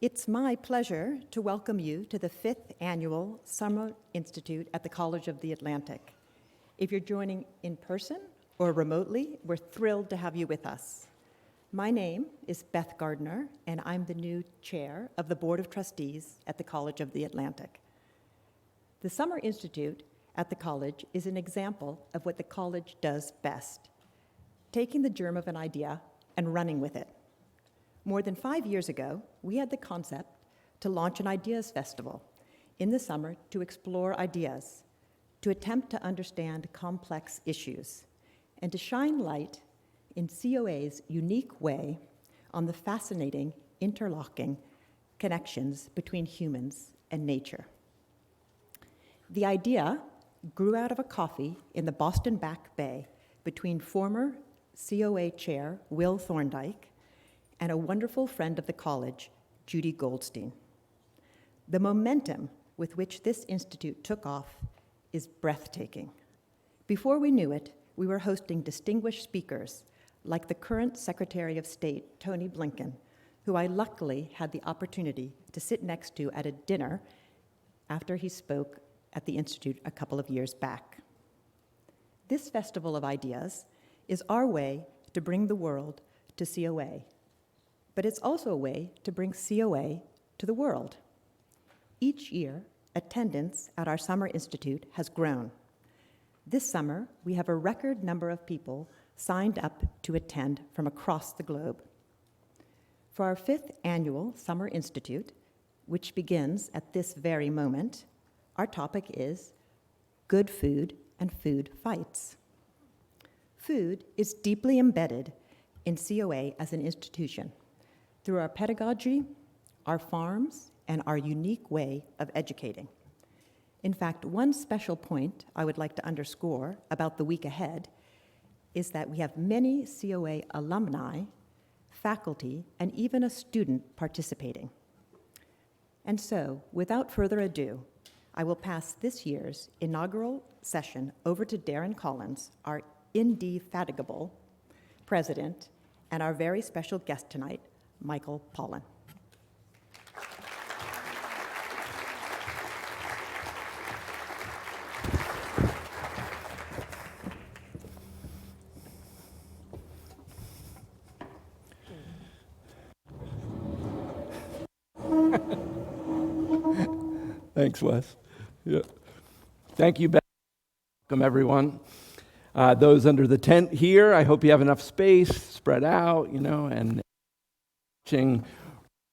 It's my pleasure to welcome you to the 5th Annual Summer Institute at the College of the Atlantic. If you're joining in person or remotely, we're thrilled to have you with us. My name is Beth Gardner, and I'm the new chair of the Board of Trustees at the College of the Atlantic. The Summer Institute at the college is an example of what the college does best, taking the germ of an idea and running with it. More than 5 years ago, we had the concept to launch an Ideas Festival in the summer to explore ideas, to attempt to understand complex issues, and to shine light in COA's unique way on the fascinating interlocking connections between humans and nature. The idea grew out of a coffee in the Boston Back Bay between former COA chair Will Thorndike and a wonderful friend of the college, Judy Goldstein. The momentum with which this institute took off is breathtaking. Before we knew it, we were hosting distinguished speakers like the current Secretary of State, Tony Blinken, who I luckily had the opportunity to sit next to at a dinner after he spoke at the Institute a couple of years back. This Festival of Ideas is our way to bring the world to COA, but it's also a way to bring COA to the world. Each year, attendance at our Summer Institute has grown. This summer, we have a record number of people signed up to attend from across the globe. For our 5th Annual Summer Institute, which begins at this very moment, our topic is Good Food and Food Fights. Food is deeply embedded in COA as an institution through our pedagogy, our farms, and our unique way of educating. In fact, one special point I would like to underscore about the week ahead is that we have many COA alumni, faculty, and even a student participating. And so, without further ado, I will pass this year's inaugural session over to Darron Collins, our indefatigable president, and our very special guest tonight, Michael Pollan. Thanks, Wes. Yeah. Thank you, Beth. Welcome, everyone. Those under the tent here, I hope you have enough space, spread out, and watching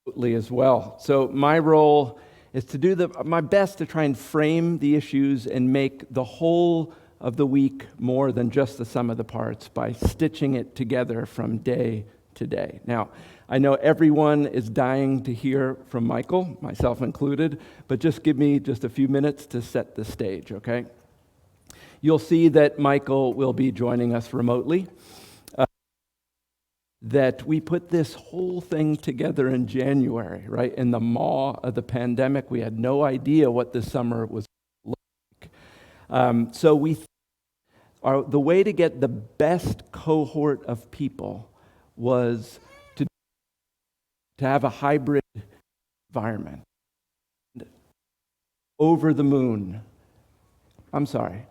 remotely as well. So my role is to do my best to try and frame the issues and make the whole of the week more than just the sum of the parts by stitching it together from day to day. Now, I know everyone is dying to hear from Michael, myself included, but just give me just a few minutes to set the stage, okay? You'll see that Michael will be joining us remotely. That we put this whole thing together in January, right? In the maw of the pandemic, we had no idea what this summer was like. So the way to get the best cohort of people was to have a hybrid environment. Over the moon. I'm sorry.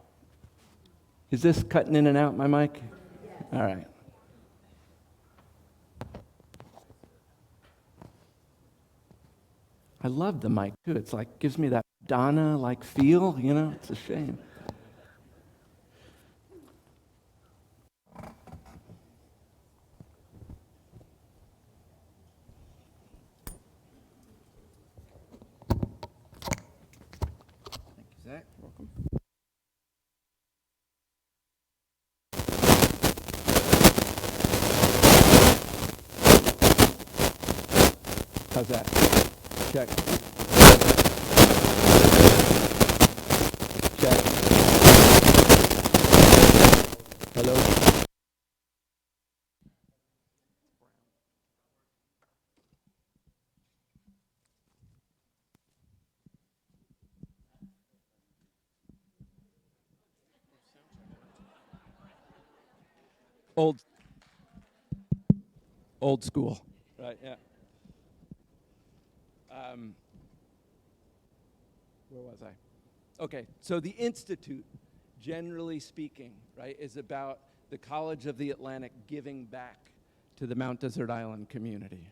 Is this cutting in and out, my mic? Yes. All right. I love the mic, too. It's like, gives me that Madonna-like feel, It's a shame. Thank you, Zach. Welcome. How's that? Check. Check. Hello. Old school. Right, yeah. Where was I? Okay, so the Institute, generally speaking, right, is about the College of the Atlantic giving back to the Mount Desert Island community,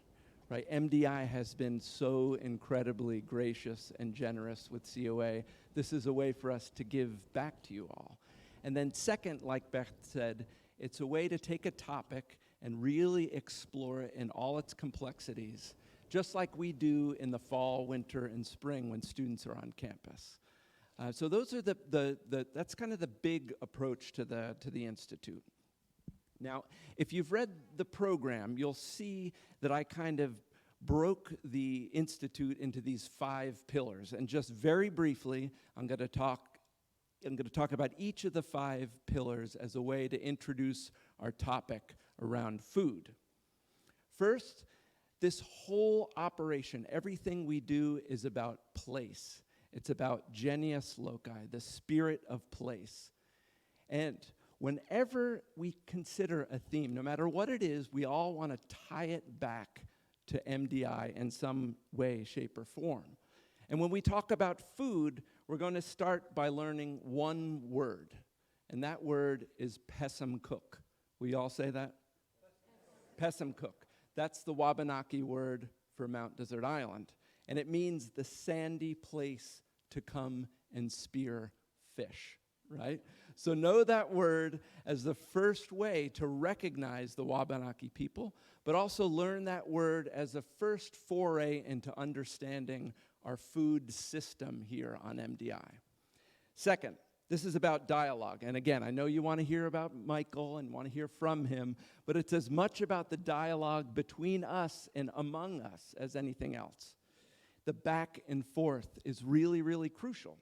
right? MDI has been so incredibly gracious and generous with COA. This is a way for us to give back to you all. And then second, like Beth said, it's a way to take a topic and really explore it in all its complexities, just like we do in the fall, winter, and spring when students are on campus. So those are that's kind of the big approach to the Institute. Now, if you've read the program, you'll see that I kind of broke the Institute into these 5 pillars. And just very briefly, I'm going to talk about each of the 5 pillars as a way to introduce our topic around food. First, this whole operation, everything we do is about place. It's about genius loci, the spirit of place. And whenever we consider a theme, no matter what it is, we all want to tie it back to MDI in some way, shape, or form. And when we talk about food, we're going to start by learning one word, and that word is Pessamcook. Will you all say that? Pessamcook. That's the Wabanaki word for Mount Desert Island, and it means the sandy place to come and spear fish, right? So know that word as the first way to recognize the Wabanaki people, but also learn that word as a first foray into understanding our food system here on MDI. Second, this is about dialogue. And again, I know you want to hear about Michael and want to hear from him, but it's as much about the dialogue between us and among us as anything else. The back and forth is really, really crucial.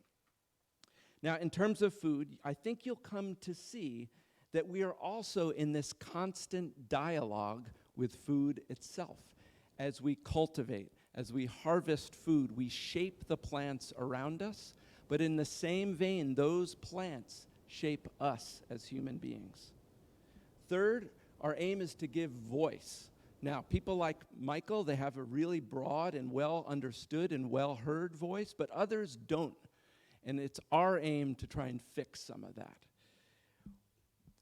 Now, in terms of food, I think you'll come to see that we are also in this constant dialogue with food itself. As we cultivate, as we harvest food, we shape the plants around us, but in the same vein, those plants shape us as human beings. Third, our aim is to give voice. Now, people like Michael, they have a really broad and well understood and well heard voice, but others don't. And it's our aim to try and fix some of that.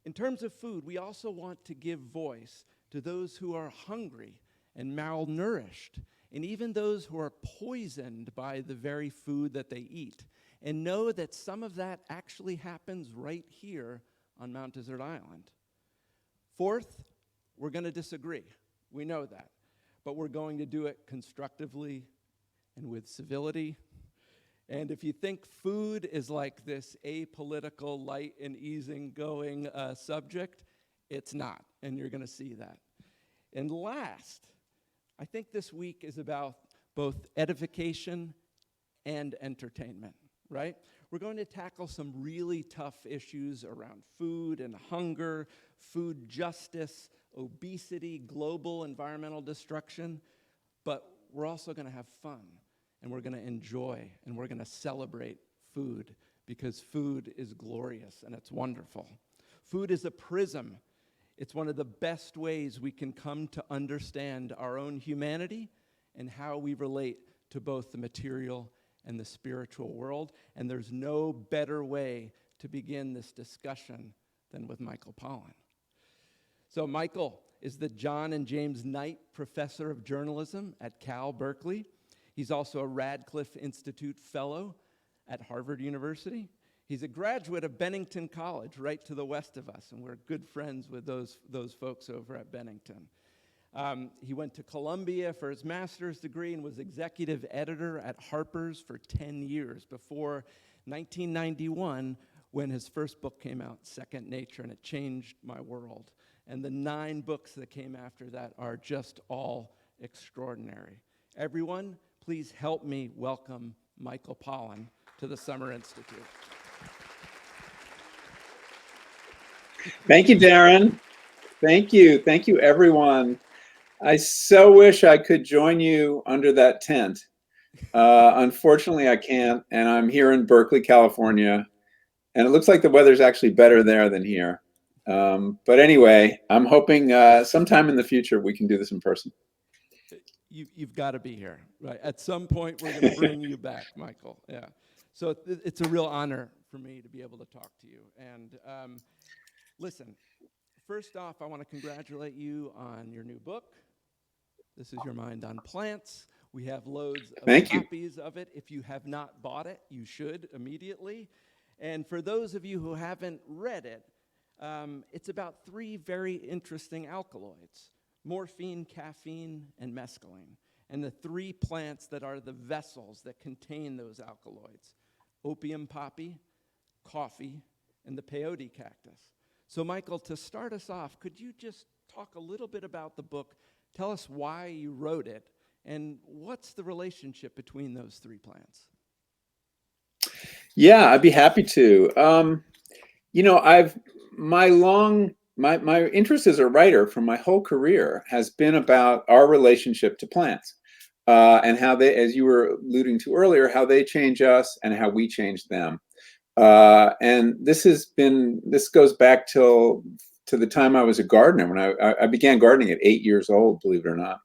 In terms of food, we also want to give voice to those who are hungry and malnourished, and even those who are poisoned by the very food that they eat. And know that some of that actually happens right here on Mount Desert Island. Fourth, we're going to disagree. We know that. But we're going to do it constructively and with civility. And if you think food is like this apolitical, light and easygoing subject, it's not. And you're going to see that. And last, I think this week is about both edification and entertainment. Right? We're going to tackle some really tough issues around food and hunger, food justice, obesity, global environmental destruction, but we're also going to have fun, and we're going to enjoy, and we're going to celebrate food, because food is glorious and it's wonderful. Food is a prism. It's one of the best ways we can come to understand our own humanity and how we relate to both the material and the spiritual world, and there's no better way to begin this discussion than with Michael Pollan. So Michael is the John and James Knight Professor of Journalism at Cal Berkeley. He's also a Radcliffe Institute Fellow at Harvard University. He's a graduate of Bennington College, right to the west of us, and we're good friends with those folks over at Bennington. He went to Columbia for his master's degree and was executive editor at Harper's for 10 years before 1991, when his first book came out, Second Nature, and it changed my world. And the 9 books that came after that are just all extraordinary. Everyone, please help me welcome Michael Pollan to the Summer Institute. Thank you, Darren. Thank you, everyone. I so wish I could join you under that tent. Unfortunately, I can't, and I'm here in Berkeley, California, and it looks like the weather's actually better there than here. But anyway, I'm hoping sometime in the future we can do this in person. you've got to be here, right? At some point, we're going to bring you back, Michael. Yeah. So it's a real honor for me to be able to talk to you. And listen, first off, I want to congratulate you on your new book. This is Your Mind on Plants. We have loads of Thank you. copies of it. If you have not bought it, you should immediately. And for those of you who haven't read it, it's about 3 very interesting alkaloids: morphine, caffeine, and mescaline. And the 3 plants that are the vessels that contain those alkaloids: opium poppy, coffee, and the peyote cactus. So Michael, to start us off, could you just talk a little bit about the book? Tell us why you wrote it, and what's the relationship between those 3 plants? Yeah, I'd be happy to. My interest as a writer from my whole career has been about our relationship to plants, and how they, as you were alluding to earlier, how they change us and how we change them. And this goes back to the time I was a gardener, when I began gardening at 8 years old, believe it or not.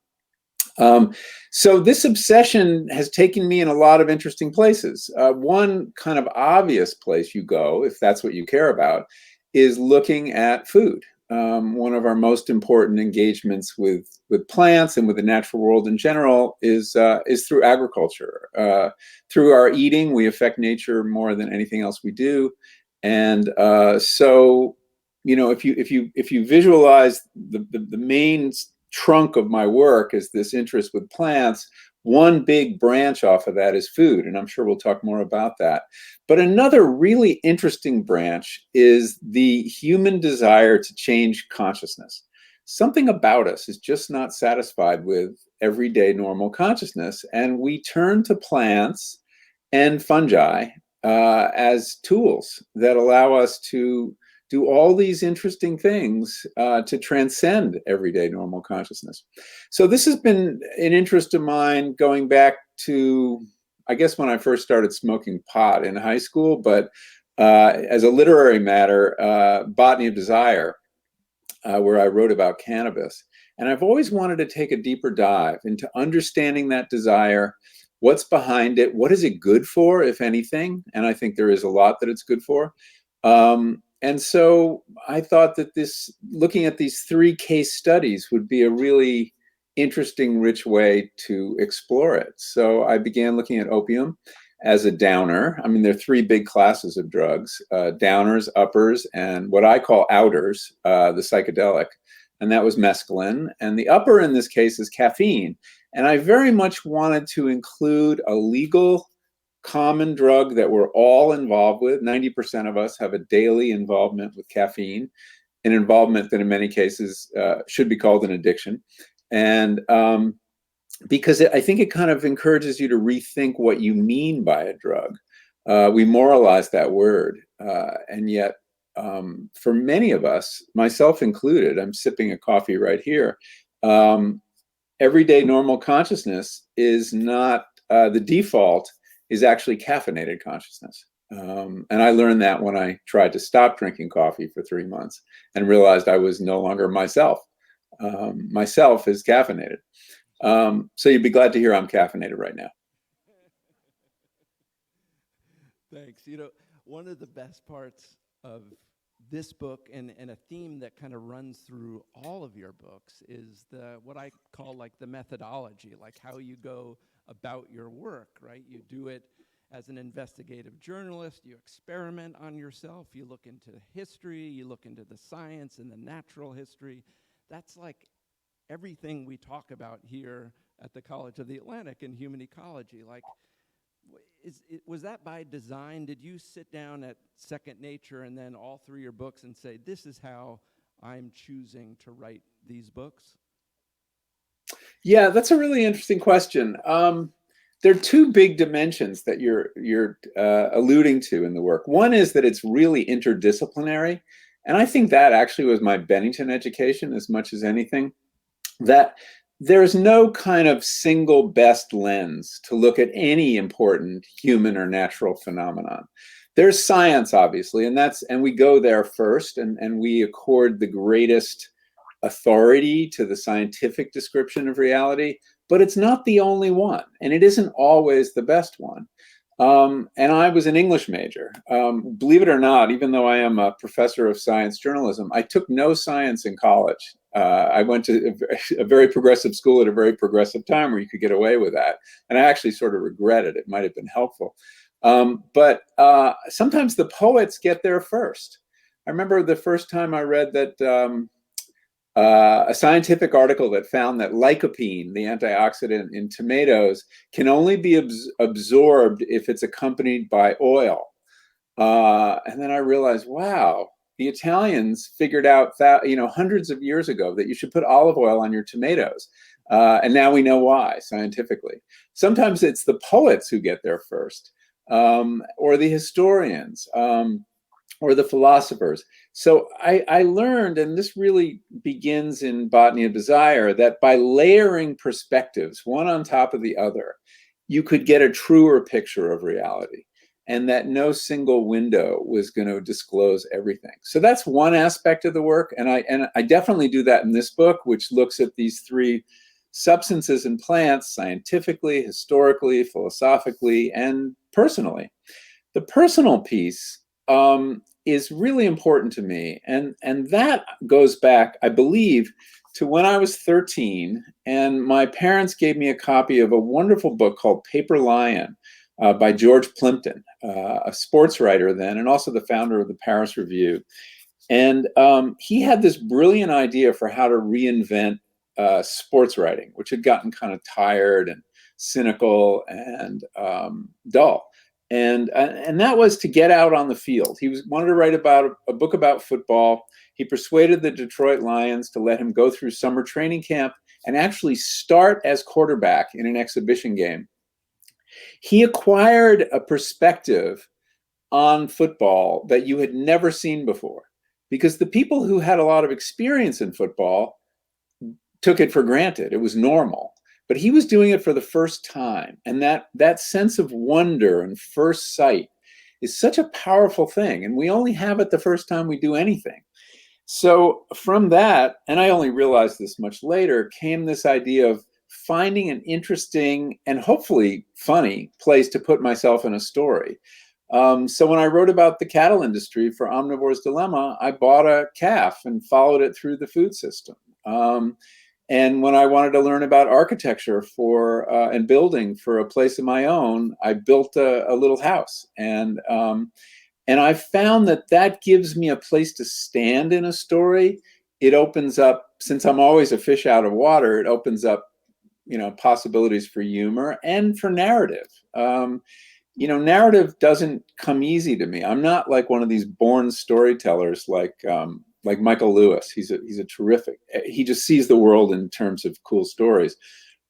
So this obsession has taken me in a lot of interesting places. One kind of obvious place you go, if that's what you care about, is looking at food. One of our most important engagements with plants and with the natural world in general is through agriculture. Through our eating, we affect nature more than anything else we do. And so, if you visualize the main trunk of my work is this interest with plants, one big branch off of that is food, and I'm sure we'll talk more about that. But another really interesting branch is the human desire to change consciousness. Something about us is just not satisfied with everyday normal consciousness, and we turn to plants and fungi as tools that allow us to do all these interesting things to transcend everyday normal consciousness. So this has been an interest of mine going back to, I guess, when I first started smoking pot in high school, but as a literary matter, Botany of Desire, where I wrote about cannabis. And I've always wanted to take a deeper dive into understanding that desire, what's behind it, what is it good for, if anything, and I think there is a lot that it's good for. And so I thought that looking at these 3 case studies would be a really interesting, rich way to explore it. So I began looking at opium as a downer. I mean, there are 3 big classes of drugs: downers, uppers, and what I call outers, the psychedelic. And that was mescaline. And the upper in this case is caffeine. And I very much wanted to include a legal, common drug that we're all involved with. 90% of us have a daily involvement with caffeine, an involvement that in many cases should be called an addiction. And because I think it kind of encourages you to rethink what you mean by a drug. We moralize that word. And yet, for many of us, myself included, I'm sipping a coffee right here, everyday normal consciousness is not the default, is actually caffeinated consciousness. And I learned that when I tried to stop drinking coffee for 3 months and realized I was no longer myself. Myself is caffeinated. So you'd be glad to hear I'm caffeinated right now. Thanks. One of the best parts of this book and a theme that kind of runs through all of your books is what I call like the methodology, like how you go about your work, right? You do it as an investigative journalist, you experiment on yourself, you look into history, you look into the science and the natural history. That's like everything we talk about here at the College of the Atlantic in human ecology. Like, was that by design? Did you sit down at Second Nature and then all through your books and say, this is how I'm choosing to write these books? Yeah, that's a really interesting question. There are 2 big dimensions that you're alluding to in the work. One is that it's really interdisciplinary. And I think that actually was my Bennington education as much as anything, that there's no kind of single best lens to look at any important human or natural phenomenon. There's science, obviously, and we go there first, and we accord the greatest authority to the scientific description of reality. but it's not the only one, and it isn't always the best one. And I was an English major. Believe it or not, even though I am a professor of science journalism, I took no science in college. I went to a very progressive school at a very progressive time where you could get away with that. And I actually sort of regret it. It might have been helpful. But sometimes the poets get there first. I remember the first time I read that a scientific article that found that lycopene, the antioxidant in tomatoes, can only be absorbed if it's accompanied by oil. And then I realized, wow, the Italians figured out that, hundreds of years ago that you should put olive oil on your tomatoes. And now we know why scientifically. Sometimes it's the poets who get there first, or the historians, or the philosophers. So I learned, and this really begins in Botany of Desire, that by layering perspectives, one on top of the other, you could get a truer picture of reality, and that no single window was going to disclose everything. So that's one aspect of the work, and I definitely do that in this book, which looks at these three substances and plants scientifically, historically, philosophically, and personally. The personal piece is really important to me, and that goes back, I believe, to when I was 13, and my parents gave me a copy of a wonderful book called Paper Lion by George Plimpton, a sports writer then, and also the founder of the Paris Review. And he had this brilliant idea for how to reinvent sports writing, which had gotten kind of tired and cynical and dull. And that was to get out on the field. He wanted to write about a book about football. He persuaded the Detroit Lions to let him go through summer training camp and actually start as quarterback in an exhibition game. He acquired a perspective on football that you had never seen before, because the people who had a lot of experience in football took it for granted. It was normal. But he was doing it for the first time. And that sense of wonder and first sight is such a powerful thing. And we only have it the first time we do anything. So from that, and I only realized this much later, came this idea of finding an interesting and hopefully funny place to put myself in a story. So when I wrote about the cattle industry for Omnivore's Dilemma, I bought a calf and followed it through the food system. And when I wanted to learn about architecture and building for a place of my own, I built a little house. And I found that gives me a place to stand in a story. It opens up, since I'm always a fish out of water, it opens up, possibilities for humor and for narrative. Narrative doesn't come easy to me. I'm not like one of these born storytellers like Michael Lewis. He's a terrific, he just sees the world in terms of cool stories.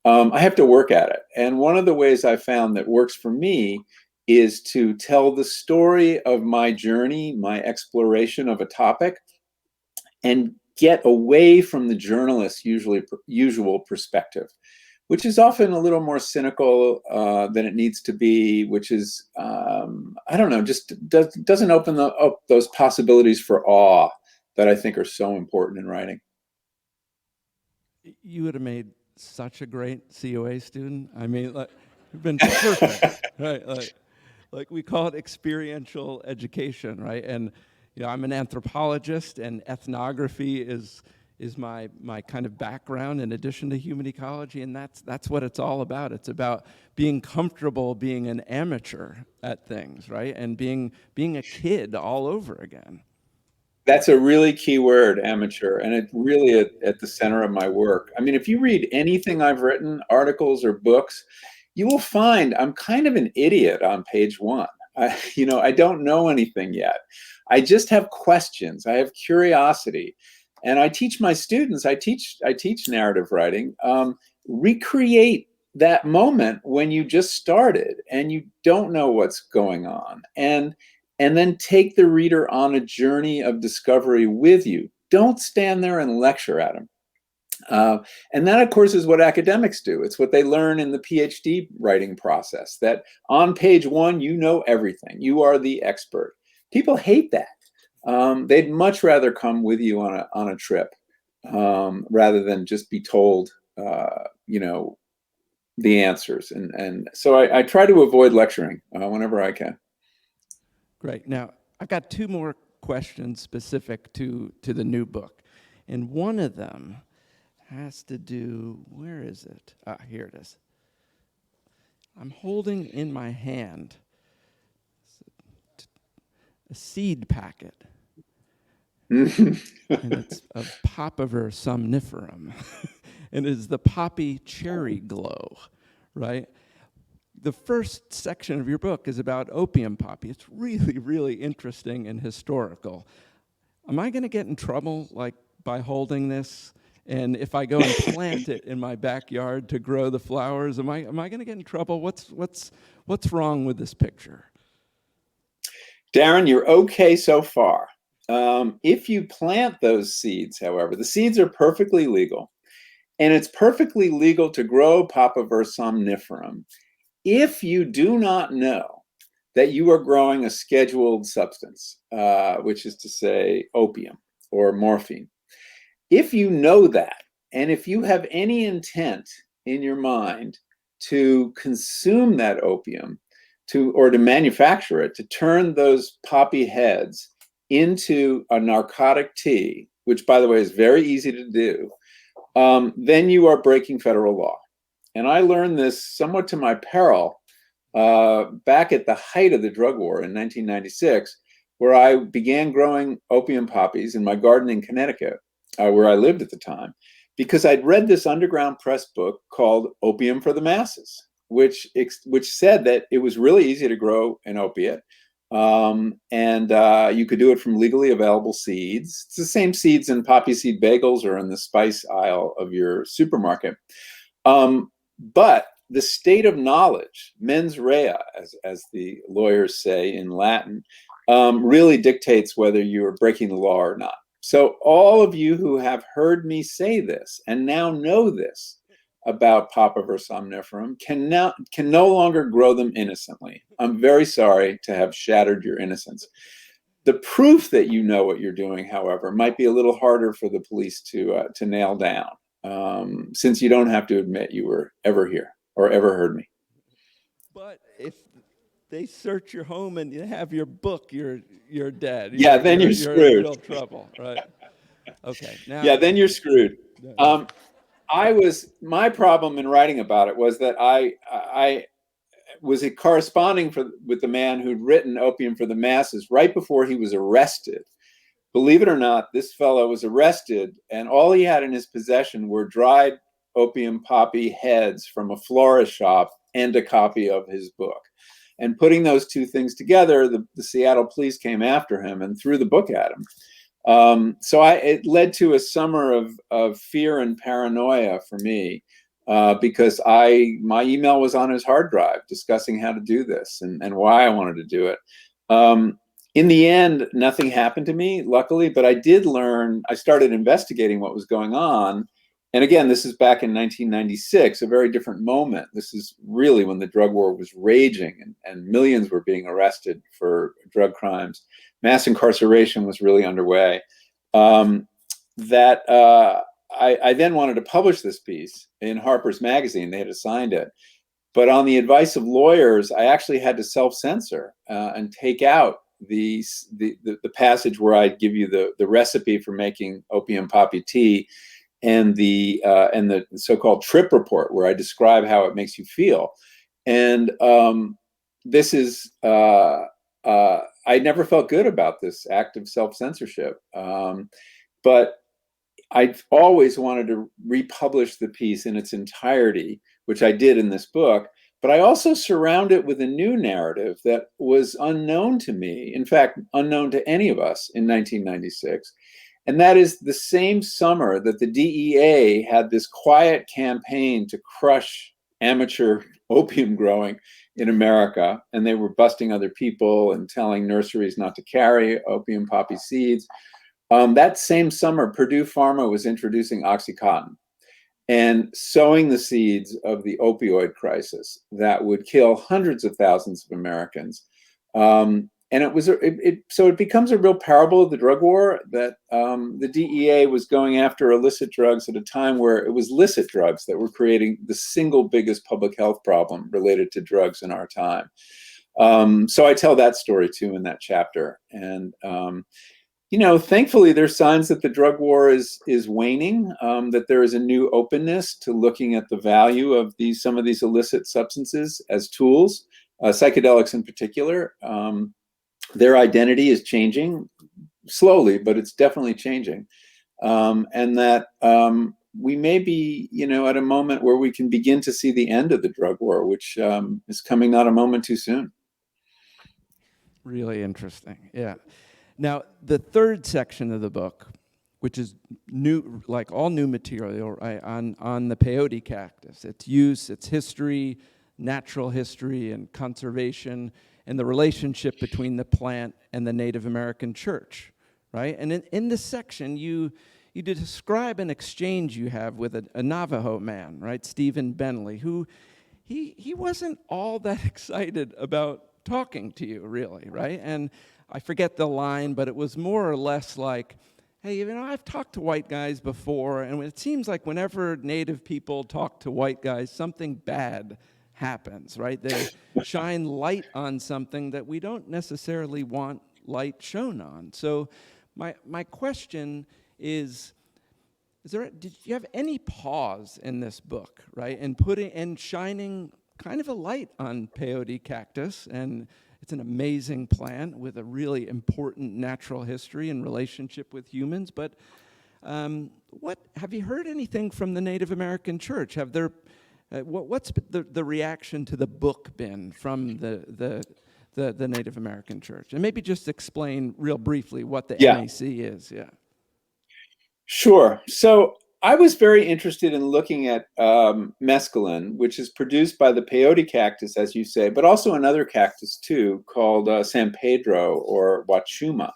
I have to work at it. And one of the ways I found that works for me is to tell the story of my journey, my exploration of a topic, and get away from the journalist's usual perspective, which is often a little more cynical than it needs to be, which is, just doesn't open up those possibilities for awe that I think are so important in writing. You would have made such a great COA student. I mean, you've been perfect, right? Like we call it experiential education, right? And I'm an anthropologist, and ethnography is my kind of background in addition to human ecology, and that's what it's all about. It's about being comfortable being an amateur at things, right? And being a kid all over again. That's a really key word, amateur, and it's really at the center of my work. I mean, if you read anything I've written, articles or books, you will find I'm kind of an idiot on page 1. I don't know anything yet. I just have questions. I have curiosity. And I teach my students, I teach narrative writing, recreate that moment when you just started and you don't know what's going on. And then take the reader on a journey of discovery with you. Don't stand there and lecture at them. And that, of course, is what academics do. It's what they learn in the PhD writing process, that on page 1, you know everything. You are the expert. People hate that. They'd much rather come with you on a trip rather than just be told, the answers. And so I try to avoid lecturing whenever I can. Great. Now, I've got two more questions specific to the new book. And one of them has to do, where is it? Here it is. I'm holding in my hand a seed packet. And it's a Papaver somniferum. And it is the poppy cherry glow, right? The first section of your book is about opium poppy. It's really, really interesting and historical. Am I going to get in trouble, like, by holding this? And if I go and plant it in my backyard to grow the flowers, am I going to get in trouble? What's wrong with this picture? Darron, you're okay so far. If you plant those seeds, however, the seeds are perfectly legal. And it's perfectly legal to grow Papaver somniferum if you do not know that you are growing a scheduled substance, which is to say opium or morphine. If you know that, and if you have any intent in your mind to consume that opium, or to manufacture it, to turn those poppy heads into a narcotic tea, which, by the way, is very easy to do, then you are breaking federal law. And I learned this somewhat to my peril back at the height of the drug war in 1996, where I began growing opium poppies in my garden in Connecticut, where I lived at the time, because I'd read this underground press book called Opium for the Masses, which said that it was really easy to grow an opiate, and you could do it from legally available seeds. It's the same seeds in poppy seed bagels or in the spice aisle of your supermarket. But the state of knowledge, mens rea, as the lawyers say in Latin, really dictates whether you're breaking the law or not. So all of you who have heard me say this and now know this about Papaver somniferum can no longer grow them innocently. I'm very sorry to have shattered your innocence. The proof that you know what you're doing, however, might be a little harder for the police to nail down, since you don't have to admit you were ever here or ever heard me. But if they search your home and you have your book, you're dead. Yeah, then you're screwed. You're in real trouble, right? Okay. Now. Yeah, then you're screwed. My problem in writing about it was that I was corresponding with the man who'd written Opium for the Masses right before he was arrested. Believe it or not, this fellow was arrested, and all he had in his possession were dried opium poppy heads from a florist shop and a copy of his book. And putting those two things together, the Seattle police came after him and threw the book at him. So it led to a summer of fear and paranoia for me, because my email was on his hard drive discussing how to do this and why I wanted to do it. In the end, nothing happened to me, luckily, but I did learn. I started investigating what was going on. And again, this is back in 1996, a very different moment. This is really when the drug war was raging and millions were being arrested for drug crimes. Mass incarceration was really underway. I then wanted to publish this piece in Harper's Magazine. They had assigned it. But on the advice of lawyers, I actually had to self-censor and take out the passage where I'd give you the recipe for making opium poppy tea and the so-called trip report where I describe how it makes you feel. And this is, I never felt good about this act of self-censorship. But I always wanted to republish the piece in its entirety, which I did in this book. But I also surround it with a new narrative that was unknown to me, in fact, unknown to any of us in 1996. And that is the same summer that the DEA had this quiet campaign to crush amateur opium growing in America. And they were busting other people and telling nurseries not to carry opium poppy seeds. That same summer, Purdue Pharma was introducing OxyContin and sowing the seeds of the opioid crisis that would kill hundreds of thousands of Americans. and so it becomes a real parable of the drug war, that the DEA was going after illicit drugs at a time where it was licit drugs that were creating the single biggest public health problem related to drugs in our time. So I tell that story too in that chapter. And thankfully, there's signs that the drug war is waning, that there is a new openness to looking at the value of some of these illicit substances as tools, psychedelics in particular. Their identity is changing slowly, but it's definitely changing. And that we may be, at a moment where we can begin to see the end of the drug war, which is coming not a moment too soon. Really interesting. Yeah. Now, the third section of the book, which is new, like all new material, right, on the peyote cactus, its use, its history, natural history, and conservation, and the relationship between the plant and the Native American church, right? And in this section, you describe an exchange you have with a Navajo man, right, Stephen Bentley, who he wasn't all that excited about talking to you, really, right? And I forget the line, but it was more or less like, hey, I've talked to white guys before, and it seems like whenever Native people talk to white guys, something bad happens, right? They shine light on something that we don't necessarily want light shown on. So my question is did you have any pause in this book, right? And shining kind of a light on peyote cactus, and it's an amazing plant with a really important natural history and relationship with humans. But have you heard anything from the Native American church? What's the reaction to the book been from the Native American church? And maybe just explain real briefly what the NAC is. Yeah. Sure. So I was very interested in looking at mescaline, which is produced by the peyote cactus, as you say, but also another cactus too, called San Pedro or Wachuma,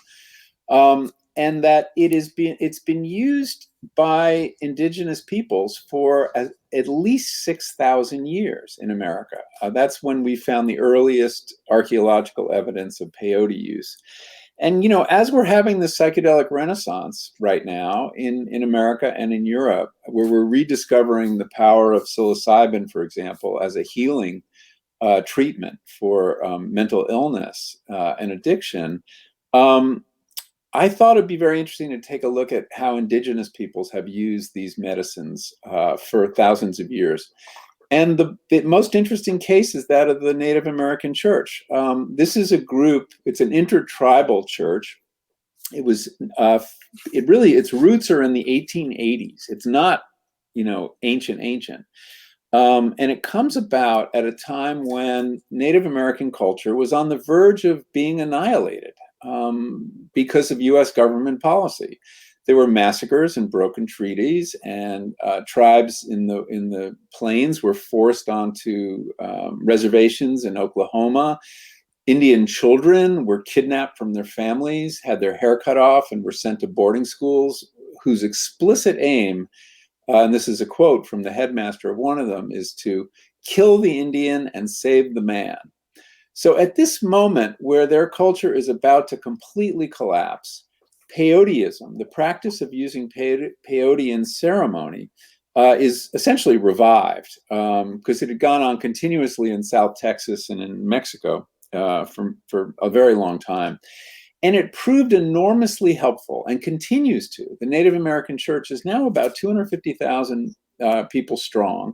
and that it's been used by indigenous peoples for at least 6,000 years in America. That's when we found the earliest archaeological evidence of peyote use. And, as we're having the psychedelic renaissance right now in America and in Europe, where we're rediscovering the power of psilocybin, for example, as a healing treatment for mental illness and addiction, I thought it'd be very interesting to take a look at how indigenous peoples have used these medicines for thousands of years. And the most interesting case is that of the Native American church. This is a group, it's an intertribal church. Its roots are in the 1880s. It's not, ancient. And it comes about at a time when Native American culture was on the verge of being annihilated because of US government policy. There were massacres and broken treaties, and tribes in the plains were forced onto reservations in Oklahoma. Indian children were kidnapped from their families, had their hair cut off, and were sent to boarding schools whose explicit aim, and this is a quote from the headmaster of one of them, is to kill the Indian and save the man. So at this moment where their culture is about to completely collapse, peyoteism, the practice of using peyote in ceremony, is essentially revived because it had gone on continuously in South Texas and in Mexico for a very long time. And it proved enormously helpful and continues to. The Native American church is now about 250,000 people strong.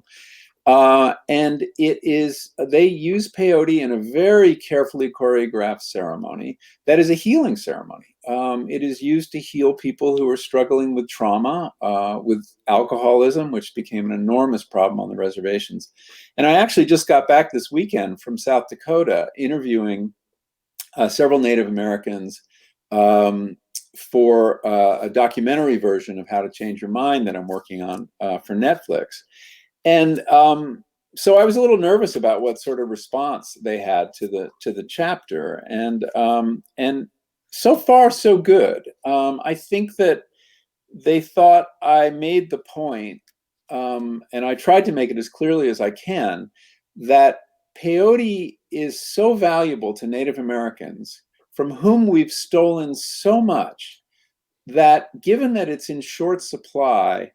And they use peyote in a very carefully choreographed ceremony that is a healing ceremony. It is used to heal people who are struggling with trauma, with alcoholism, which became an enormous problem on the reservations. And I actually just got back this weekend from South Dakota interviewing several Native Americans for a documentary version of How to Change Your Mind that I'm working on for Netflix. And so I was a little nervous about what sort of response they had to the chapter, and so far so good. I think that they thought I made the point, and I tried to make it as clearly as I can, that peyote is so valuable to Native Americans from whom we've stolen so much that, given that it's in short supply,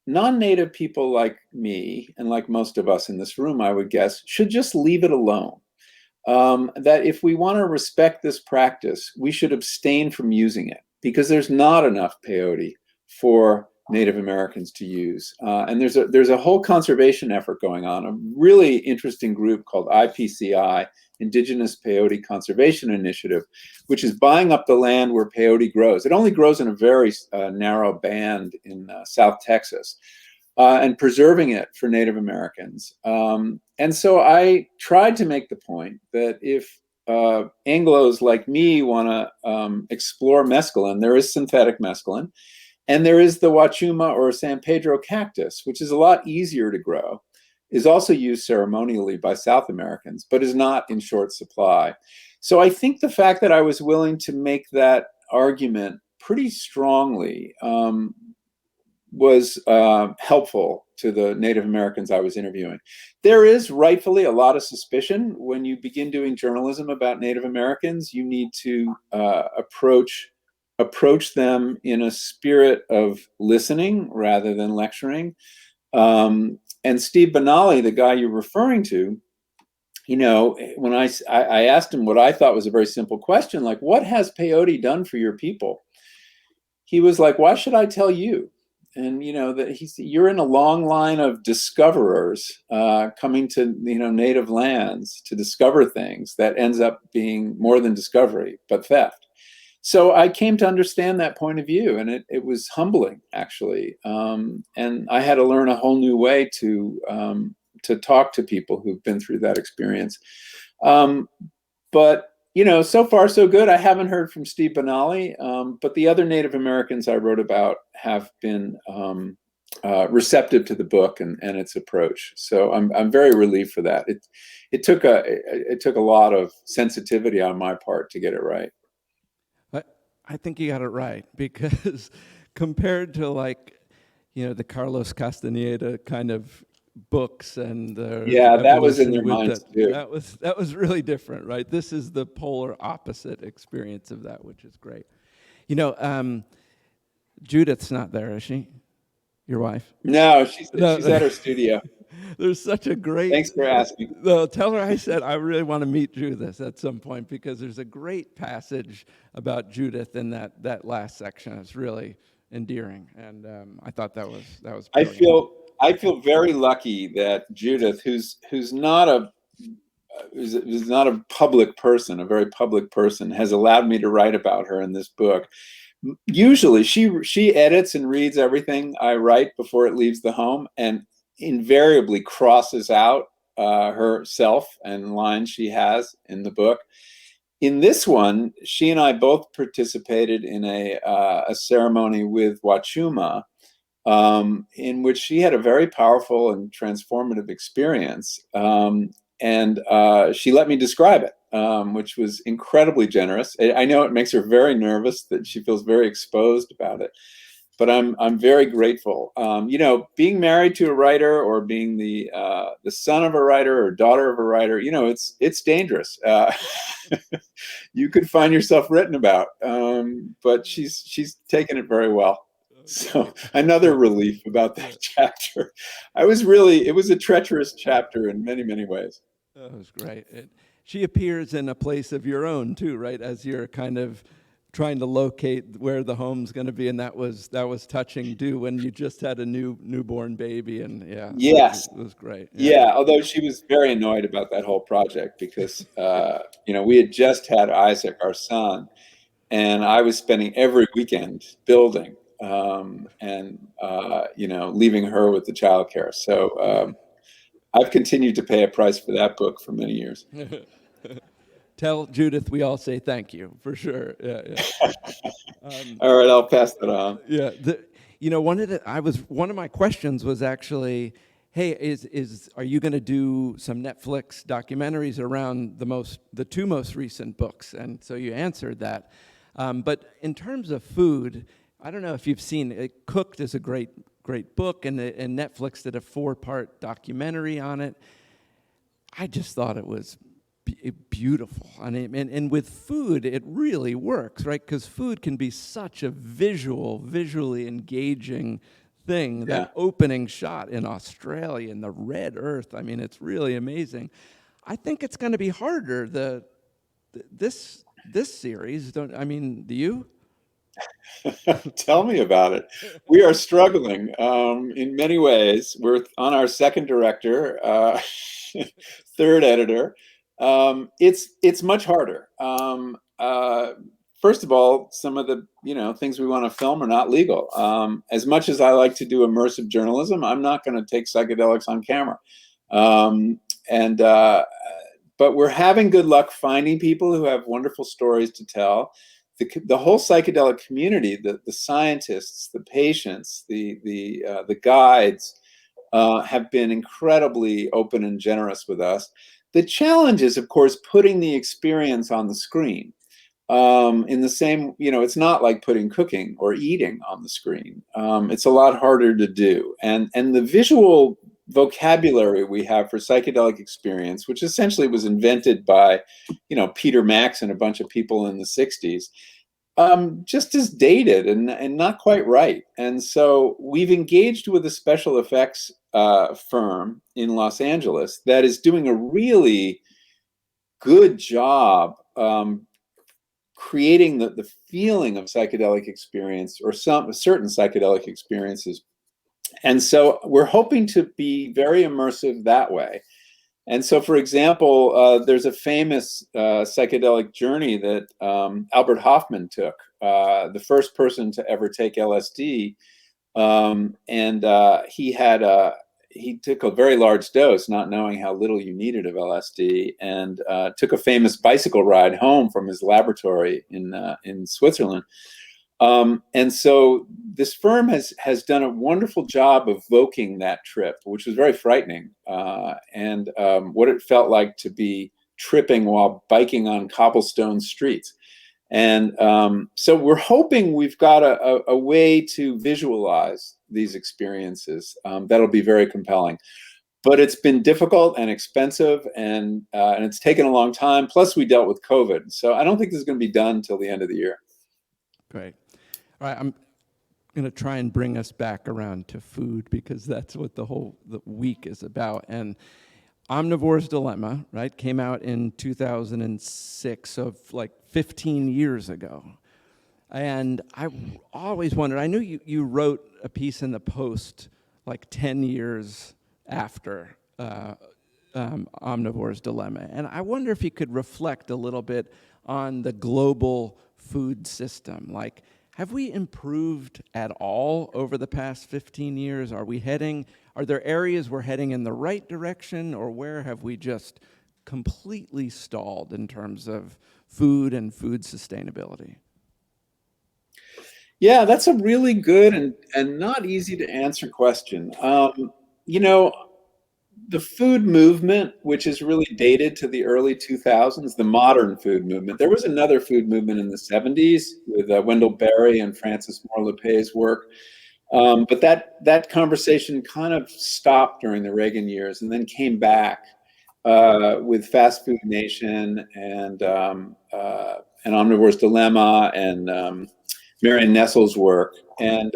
non-native people like me, and like most of us in this room, I would guess, should just leave it alone. That if we want to respect this practice, we should abstain from using it, because there's not enough peyote for Native Americans to use. And there's a whole conservation effort going on, a really interesting group called IPCI, Indigenous Peyote Conservation Initiative, which is buying up the land where peyote grows. It only grows in a very narrow band in South Texas. And preserving it for Native Americans. And so I tried to make the point that if Anglos like me want to explore mescaline, there is synthetic mescaline, and there is the Wachuma or San Pedro cactus, which is a lot easier to grow, is also used ceremonially by South Americans, but is not in short supply. So I think the fact that I was willing to make that argument pretty strongly was helpful to the Native Americans I was interviewing. There is rightfully a lot of suspicion when you begin doing journalism about Native Americans. You need to approach them in a spirit of listening rather than lecturing. And Steve Benally, the guy you're referring to, you know, when I asked him what I thought was a very simple question, like, what has peyote done for your people? He was like, why should I tell you? And, you know, that you're in a long line of discoverers coming to, you know, native lands to discover things that ends up being more than discovery, but theft. So I came to understand that point of view, and it was humbling, actually. And I had to learn a whole new way to talk to people who've been through that experience. But you know, so far so good. I haven't heard from Steve Benally, but the other Native Americans I wrote about have been receptive to the book and its approach. So I'm very relieved for that. It took a lot of sensitivity on my part to get it right. I think you got it right, because compared to, like, you know, the Carlos Castaneda kind of books and that was in their minds too. That was really different, right? This is the polar opposite experience of that, which is great. You know, Judith's not there, is she? Your wife? No, she's at her studio. There's such a great... Thanks for asking. Tell her I said I really want to meet Judith at some point, because there's a great passage about Judith in that last section. It's really endearing, and I thought that was brilliant. I feel very lucky that Judith, who's not a public person, a very public person, has allowed me to write about her in this book. Usually she edits and reads everything I write before it leaves the home, and invariably crosses out herself and lines she has in the book. In this one, she and I both participated in a ceremony with Wachuma, in which she had a very powerful and transformative experience. And she let me describe it, which was incredibly generous. I know it makes her very nervous, that she feels very exposed about it, but I'm very grateful. You know, being married to a writer, or being the son of a writer or daughter of a writer, you know, it's dangerous. You could find yourself written about, but she's taken it very well. So another relief about that chapter. It was a treacherous chapter in many, many ways. That was great. She appears in a place of your own too, right? As you're kind of trying to locate where the home's going to be, and that was touching too, when you just had a newborn baby, and yes, it was great. Yeah, although she was very annoyed about that whole project, because you know, we had just had Isaac, our son, and I was spending every weekend building. And you know, leaving her with the childcare. So I've continued to pay a price for that book for many years. Tell Judith we all say thank you, for sure. Yeah. All right, I'll pass that on. Yeah, you know, one of my questions was actually, hey, are you going to do some Netflix documentaries around the two most recent books? And so you answered that. But in terms of food, I don't know if you've seen it. Cooked is a great book, and Netflix did a 4-part documentary on it. I just thought it was beautiful. And with food, it really works, right? Because food can be such a visually engaging thing. Yeah. That opening shot in Australia in the red earth, I mean, it's really amazing. I think it's going to be harder, this series. Do you? Tell me about it. We are struggling in many ways. We're on our second director, third editor. It's much harder. First of all, some of the things we want to film are not legal. As much as I like to do immersive journalism, I'm not going to take psychedelics on camera. But we're having good luck finding people who have wonderful stories to tell. The whole psychedelic community, the scientists, the patients, the guides, have been incredibly open and generous with us. The challenge is, of course, putting the experience on the screen. In the same, it's not like putting cooking or eating on the screen. It's a lot harder to do. And the visual vocabulary we have for psychedelic experience, which essentially was invented by, Peter Max and a bunch of people in the 60s, just is dated and not quite right. And so we've engaged with a special effects firm in Los Angeles that is doing a really good job creating the feeling of psychedelic experience, or some certain psychedelic experiences. And so we're hoping to be very immersive that way. And so, for example, there's a famous psychedelic journey that Albert Hoffman took, the first person to ever take LSD. He took a very large dose, not knowing how little you needed of LSD, and took a famous bicycle ride home from his laboratory in Switzerland. And so this firm has done a wonderful job of evoking that trip, which was very frightening, and what it felt like to be tripping while biking on cobblestone streets. And so we're hoping we've got a way to visualize these experiences that'll be very compelling. But it's been difficult and expensive, and it's taken a long time. Plus, we dealt with COVID. So I don't think this is going to be done until the end of the year. Great. All right, I'm going to try and bring us back around to food, because that's what the week is about. And Omnivore's Dilemma, right, came out in 2006, so like 15 years ago. And I always wondered, I knew you wrote a piece in the Post like 10 years after Omnivore's Dilemma. And I wonder if you could reflect a little bit on the global food system. Like, have we improved at all over the past 15 years? Are there areas we're heading in the right direction, or where have we just completely stalled in terms of food and food sustainability? Yeah, that's a really good and not easy to answer question. The food movement, which is really dated to the early 2000s, the modern food movement. There was another food movement in the 70s with Wendell Berry and Francis Moore Lepay's work. But that conversation kind of stopped during the Reagan years and then came back with Fast Food Nation and Omnivore's Dilemma and Marion Nestle's work. And,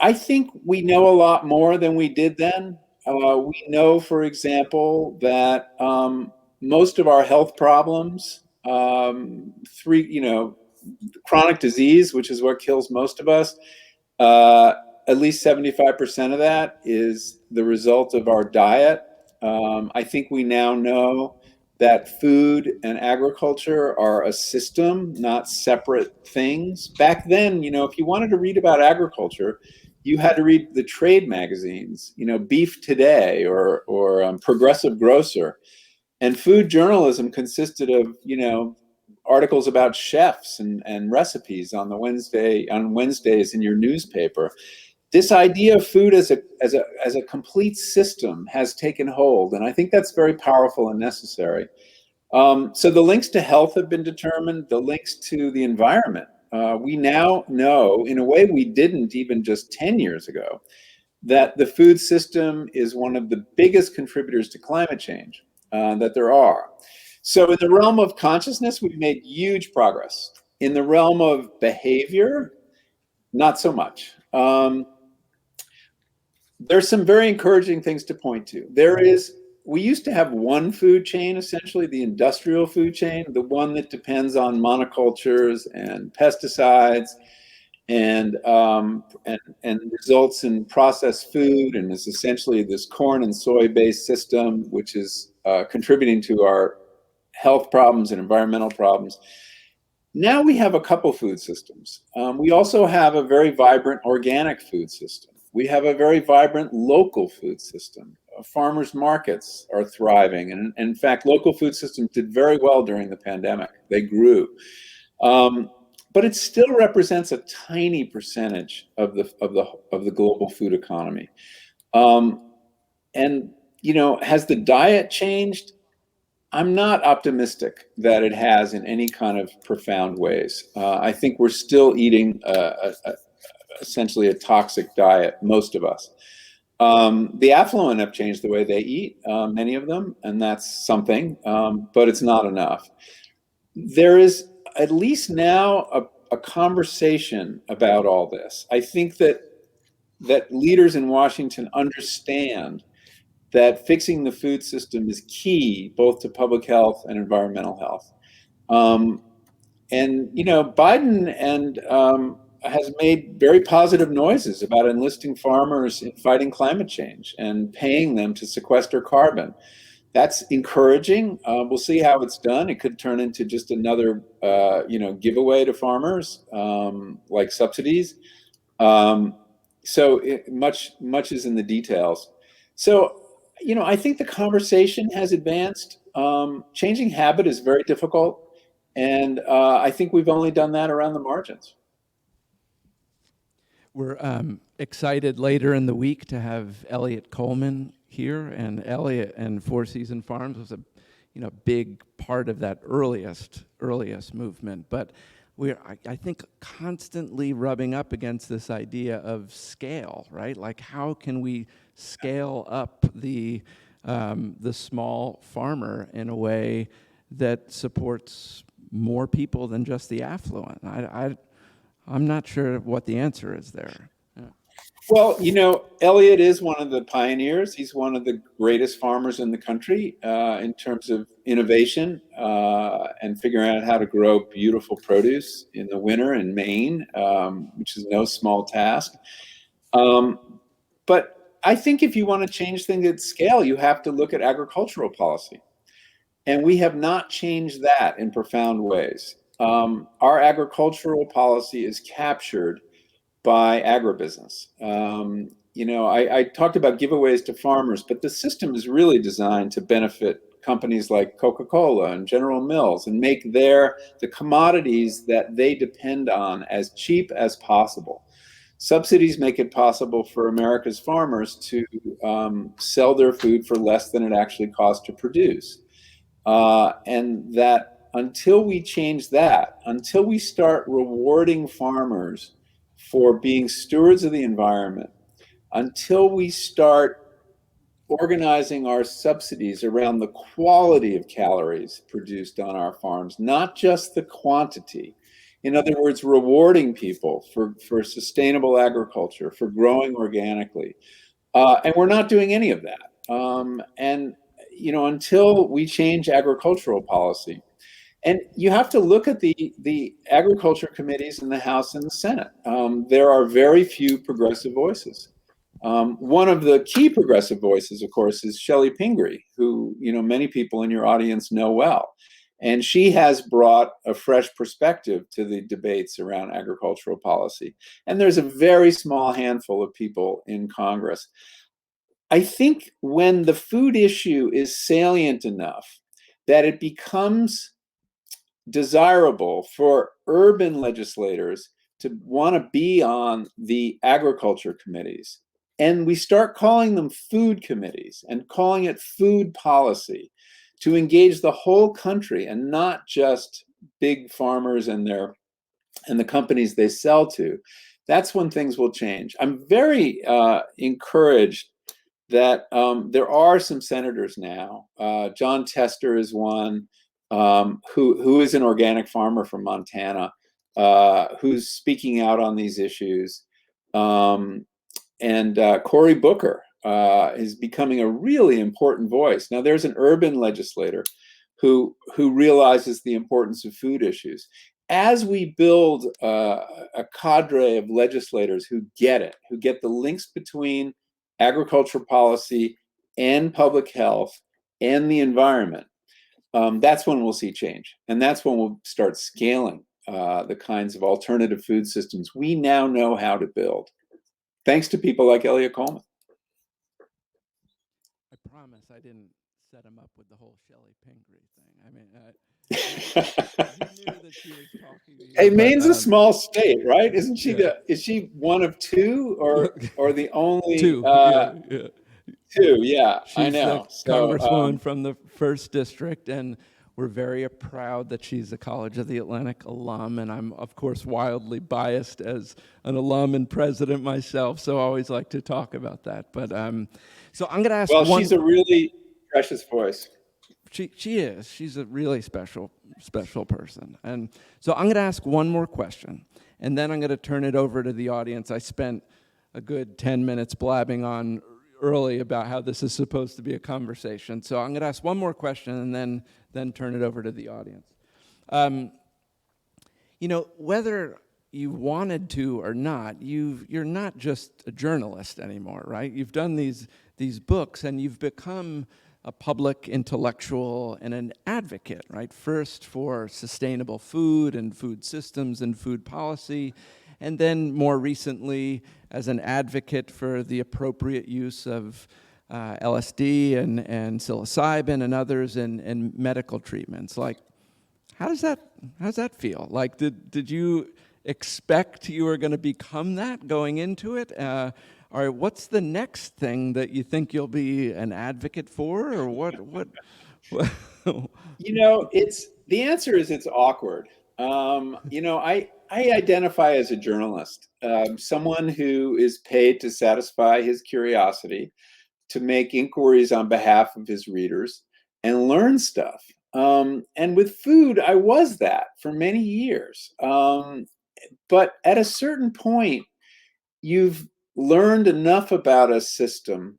I think we know a lot more than we did then. We know, for example, that most of our health problems, chronic disease, which is what kills most of us, at least 75% of that is the result of our diet. I think we now know that food and agriculture are a system, not separate things. Back then, if you wanted to read about agriculture, you had to read the trade magazines, Beef Today or Progressive Grocer. And food journalism consisted of, articles about chefs and recipes on Wednesdays in your newspaper. This idea of food as a complete system has taken hold, and I think that's very powerful and necessary. So the links to health have been determined, the links to the environment. We now know, in a way we didn't even just 10 years ago, that the food system is one of the biggest contributors to climate change. that there are. So in the realm of consciousness, we've made huge progress. In the realm of behavior, not so much. There's some very encouraging things to point to. We used to have one food chain, essentially the industrial food chain, the one that depends on monocultures and pesticides and results in processed food, and is essentially this corn and soy-based system, which is contributing to our health problems and environmental problems. Now we have a couple food systems. We also have a very vibrant organic food system. We have a very vibrant local food system. Farmers markets are thriving. And in fact, local food systems did very well during the pandemic. They grew. But it still represents a tiny percentage of the global food economy. And, you know, has the diet changed? I'm not optimistic that it has in any kind of profound ways. I think we're still eating essentially a toxic diet, most of us. The affluent have changed the way they eat, many of them, and that's something, but it's not enough. There is at least now a conversation about all this. I think that leaders in Washington understand that fixing the food system is key both to public health and environmental health. And you know, Biden has made very positive noises about enlisting farmers in fighting climate change and paying them to sequester carbon. That's encouraging. We'll see how it's done. It could turn into just another, giveaway to farmers, like subsidies. Much is in the details. So, you know, I think the conversation has advanced. Changing habit is very difficult, and I think we've only done that around the margins. We're excited later in the week to have Elliot Coleman here, and Elliot and Four Season Farms was a big part of that earliest movement. But we're, I think, constantly rubbing up against this idea of scale, right? Like, how can we scale up the small farmer in a way that supports more people than just the affluent? I'm not sure what the answer is there. Yeah. Well, you know, Elliot is one of the pioneers. He's one of the greatest farmers in the country in terms of innovation and figuring out how to grow beautiful produce in the winter in Maine, which is no small task. But I think if you want to change things at scale, you have to look at agricultural policy. And we have not changed that in profound ways. Our agricultural policy is captured by agribusiness. I talked about giveaways to farmers, but the system is really designed to benefit companies like Coca-Cola and General Mills and make the commodities that they depend on as cheap as possible. Subsidies make it possible for America's farmers to sell their food for less than it actually costs to produce. And that until we change that, until we start rewarding farmers for being stewards of the environment, until we start organizing our subsidies around the quality of calories produced on our farms, not just the quantity. In other words, rewarding people for sustainable agriculture, for growing organically. And we're not doing any of that. Until we change agricultural policy. And you have to look at the agriculture committees in the House and the Senate. There are very few progressive voices. One of the key progressive voices, of course, is Shelley Pingree, who many people in your audience know well. And she has brought a fresh perspective to the debates around agricultural policy. And there's a very small handful of people in Congress. I think when the food issue is salient enough that it becomes desirable for urban legislators to want to be on the agriculture committees, and we start calling them food committees and calling it food policy to engage the whole country and not just big farmers and the companies they sell to, that's when things will change. I'm very encouraged that there are some senators now. John Tester is one, who is an organic farmer from Montana, who's speaking out on these issues. And Cory Booker is becoming a really important voice. Now, there's an urban legislator who realizes the importance of food issues. As we build a cadre of legislators who get it, who get the links between agricultural policy and public health and the environment, that's when we'll see change. And that's when we'll start scaling the kinds of alternative food systems we now know how to build, thanks to people like Elliot Coleman. I promise I didn't set him up with the whole Shelley Pingree thing. I mean, he knew that she was talking to you. Hey, Maine's a small state, right? Isn't she yeah. is she one of two or the only Two. two? Yeah, She's I know. the congresswoman from the 1st District, and we're very proud that she's a College of the Atlantic alum, and I'm, of course, wildly biased as an alum and president myself, so I always like to talk about that. But so I'm going to ask she's a really precious voice. She is. She's a really special person. And so I'm going to ask one more question, and then I'm going to turn it over to the audience. I spent a good 10 minutes blabbing on early about how this is supposed to be a conversation. So I'm going to ask one more question and then turn it over to the audience. Whether you wanted to or not, you're not just a journalist anymore, right? You've done these books, and you've become a public intellectual and an advocate, right? First for sustainable food and food systems and food policy, and then more recently as an advocate for the appropriate use of LSD and psilocybin and others in medical treatments. Like, how does that feel? Like, did you expect you were going to become that going into it? Or what's the next thing that you think you'll be an advocate for, or what? The answer is it's awkward. I identify as a journalist, someone who is paid to satisfy his curiosity, to make inquiries on behalf of his readers, and learn stuff. And with food, I was that for many years. But at a certain point, you've learned enough about a system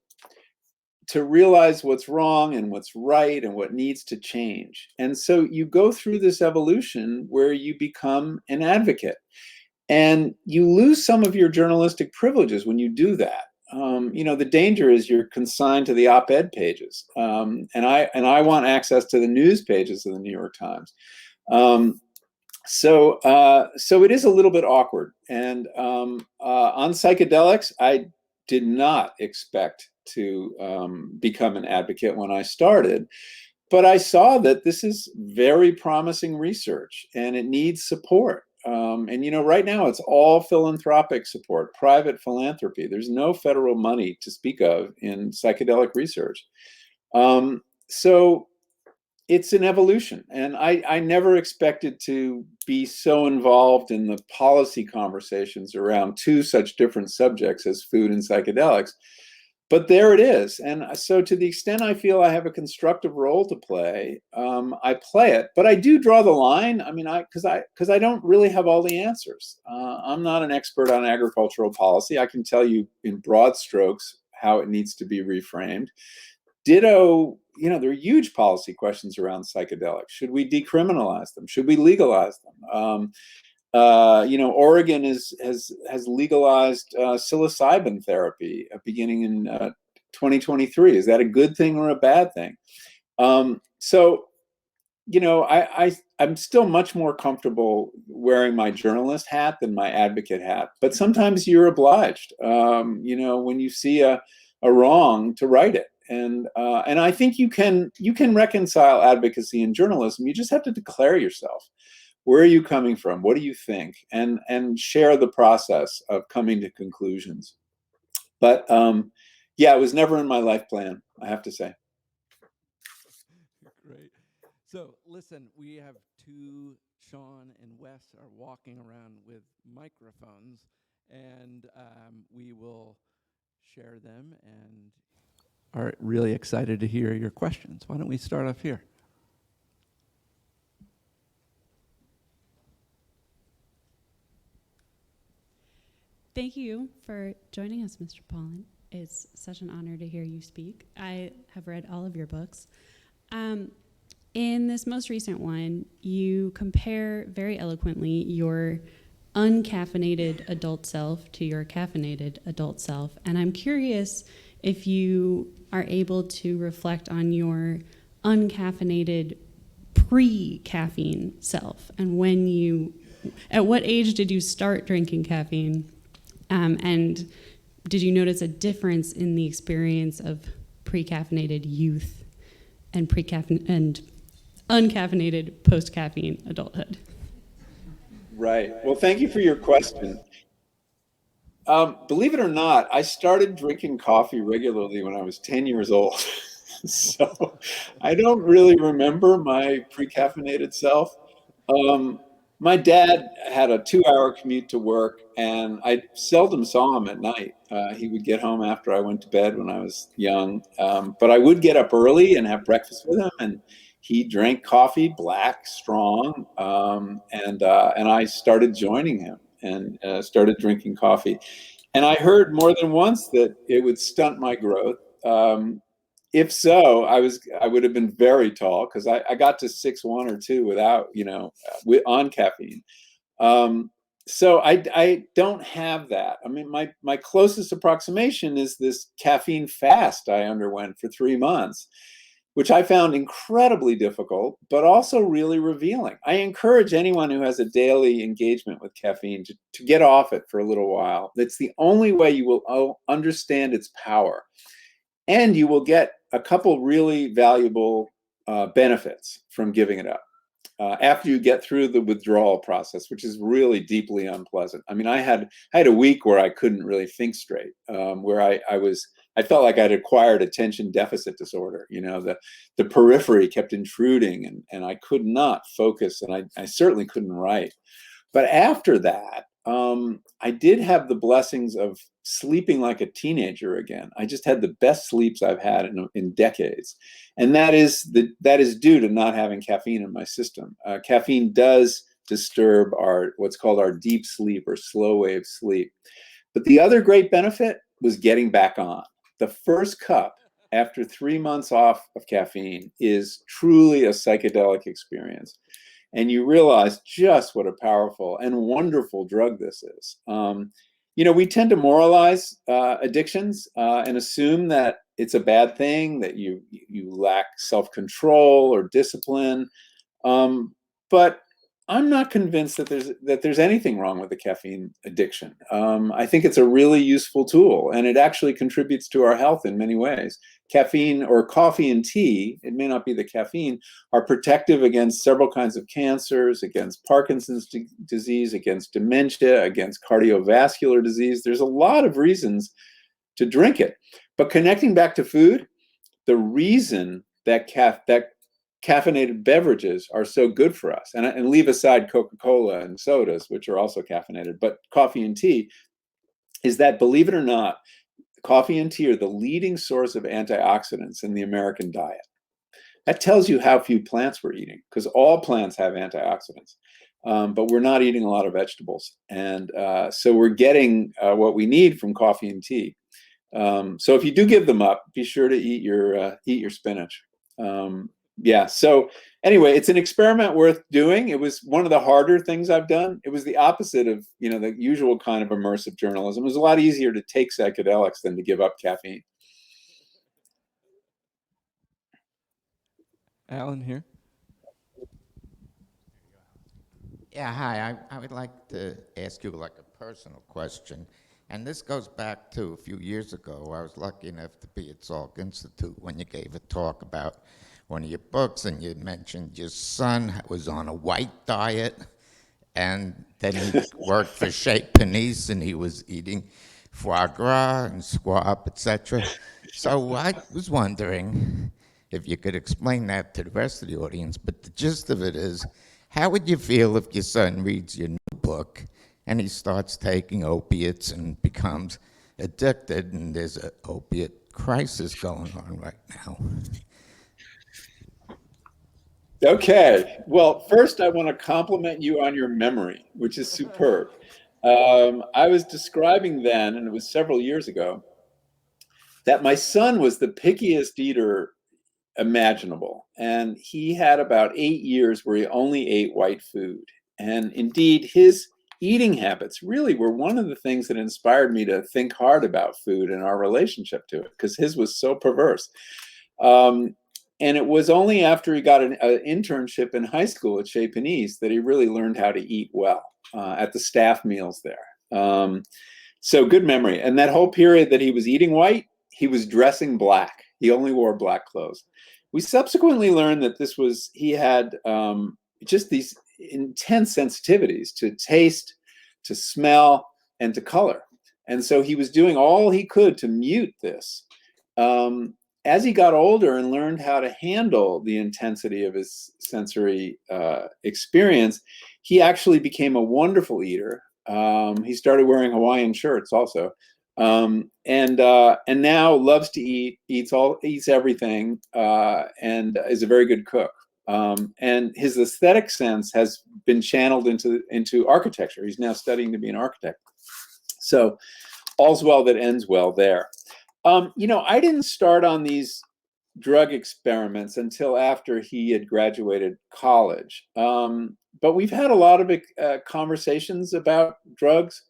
to realize what's wrong and what's right and what needs to change. And so you go through this evolution where you become an advocate, and you lose some of your journalistic privileges when you do that. The danger is you're consigned to the op-ed pages, and I want access to the news pages of the New York Times. So it is a little bit awkward. And on psychedelics, I did not expect to become an advocate when I started, but I saw that this is very promising research and it needs support. And right now it's all philanthropic support, private philanthropy. There's no federal money to speak of in psychedelic research. So it's an evolution, and I never expected to be so involved in the policy conversations around two such different subjects as food and psychedelics. But there it is. And so to the extent I feel I have a constructive role to play, I play it. But I do draw the line. I mean, because I don't really have all the answers. I'm not an expert on agricultural policy. I can tell you in broad strokes how it needs to be reframed. Ditto, there are huge policy questions around psychedelics. Should we decriminalize them? Should we legalize them? Oregon has legalized psilocybin therapy beginning in 2023. Is that a good thing or a bad thing? I'm still much more comfortable wearing my journalist hat than my advocate hat. But sometimes you're obliged, when you see a wrong, to right it. And I think you can reconcile advocacy and journalism. You just have to declare yourself. Where are you coming from? What do you think? And share the process of coming to conclusions. But it was never in my life plan, I have to say. Great. So listen, we have Sean and Wes are walking around with microphones, and we will share them, and are really excited to hear your questions. Why don't we start off here? Thank you for joining us, Mr. Pollan. It's such an honor to hear you speak. I have read all of your books. In this most recent one, you compare very eloquently your uncaffeinated adult self to your caffeinated adult self. And I'm curious if you are able to reflect on your uncaffeinated pre-caffeine self, and at what age did you start drinking caffeine? And did you notice a difference in the experience of pre-caffeinated youth and uncaffeinated post-caffeine adulthood? Right. Well, thank you for your question. Believe it or not, I started drinking coffee regularly when I was 10 years old. So I don't really remember my pre-caffeinated self. My dad had a 2-hour commute to work, and I seldom saw him at night. He would get home after I went to bed when I was young. But I would get up early and have breakfast with him, and he drank coffee, black, strong, and I started joining him and started drinking coffee. And I heard more than once that it would stunt my growth. If so, I would have been very tall, because I got to 6'1" or 6'2" without, on caffeine. So I don't have that. I mean, my closest approximation is this caffeine fast I underwent for 3 months, which I found incredibly difficult, but also really revealing. I encourage anyone who has a daily engagement with caffeine to get off it for a little while. That's the only way you will understand its power. And you will get a couple really valuable benefits from giving it up after you get through the withdrawal process, which is really deeply unpleasant. I mean, I had a week where I couldn't really think straight, where I felt like I'd acquired attention deficit disorder. The periphery kept intruding, and I could not focus, and I certainly couldn't write. But after that, I did have the blessings of sleeping like a teenager again. I just had the best sleeps I've had in decades. And that is due to not having caffeine in my system. Caffeine does disturb what's called our deep sleep or slow wave sleep. But the other great benefit was getting back on. The first cup after 3 months off of caffeine is truly a psychedelic experience. And you realize just what a powerful and wonderful drug this is. We tend to moralize addictions and assume that it's a bad thing, that you lack self-control or discipline. But I'm not convinced that there's anything wrong with the caffeine addiction. I think it's a really useful tool, and it actually contributes to our health in many ways. Caffeine, or coffee and tea, it may not be the caffeine, are protective against several kinds of cancers, against Parkinson's disease, against dementia, against cardiovascular disease. There's a lot of reasons to drink it. But connecting back to food, the reason that caffeinated beverages are so good for us, and leave aside Coca-Cola and sodas, which are also caffeinated, but coffee and tea, is that, believe it or not, coffee and tea are the leading source of antioxidants in the American diet. That tells you how few plants we're eating, because all plants have antioxidants, but we're not eating a lot of vegetables. And so we're getting what we need from coffee and tea. So if you do give them up, be sure to eat your spinach. So anyway, it's an experiment worth doing. It was one of the harder things I've done. It was the opposite of, the usual kind of immersive journalism. It was a lot easier to take psychedelics than to give up caffeine. Alan here. Yeah, hi. I would like to ask you like a personal question. And this goes back to a few years ago. I was lucky enough to be at Salk Institute when you gave a talk about one of your books, and you mentioned your son was on a white diet, and then he worked for Chez Panisse, and he was eating foie gras and squab, etc. So I was wondering if you could explain that to the rest of the audience. But the gist of it is, how would you feel if your son reads your new book and he starts taking opiates and becomes addicted, and there's an opiate crisis going on right now. Okay. Well, first, I want to compliment you on your memory, which is superb. I was describing then, and it was several years ago, that my son was the pickiest eater imaginable. And he had about 8 years where he only ate white food. And indeed, his eating habits really were one of the things that inspired me to think hard about food and our relationship to it, because his was so perverse. And it was only after he got an internship in high school at Chez Panisse that he really learned how to eat well at the staff meals there. So good memory. And that whole period that he was eating white, he was dressing black. He only wore black clothes. We subsequently learned that he had just these intense sensitivities to taste, to smell, and to color. And so he was doing all he could to mute this. As he got older and learned how to handle the intensity of his sensory experience, he actually became a wonderful eater. He started wearing Hawaiian shirts also. And now loves to eat, eats everything, and is a very good cook. And his aesthetic sense has been channeled into architecture. He's now studying to be an architect. So all's well that ends well there. I didn't start on these drug experiments until after he had graduated college. But we've had a lot of conversations about drugs.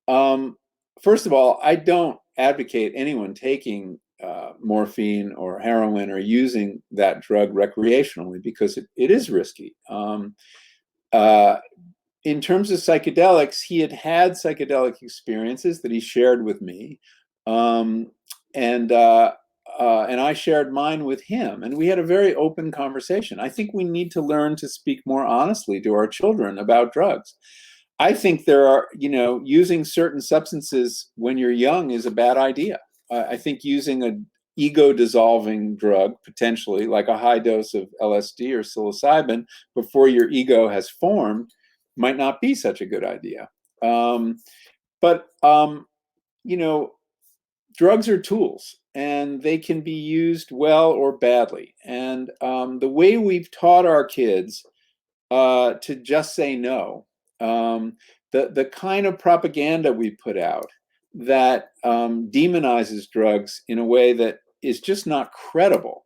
First of all, I don't advocate anyone taking morphine or heroin or using that drug recreationally, because it is risky. In terms of psychedelics, he had psychedelic experiences that he shared with me. And I shared mine with him, and we had a very open conversation. I think we need to learn to speak more honestly to our children about drugs. I think using certain substances when you're young is a bad idea. I think using an ego-dissolving drug, potentially, like a high dose of LSD or psilocybin, before your ego has formed, might not be such a good idea. Drugs are tools, and they can be used well or badly. And the way we've taught our kids to just say no, the kind of propaganda we put out that demonizes drugs in a way that is just not credible.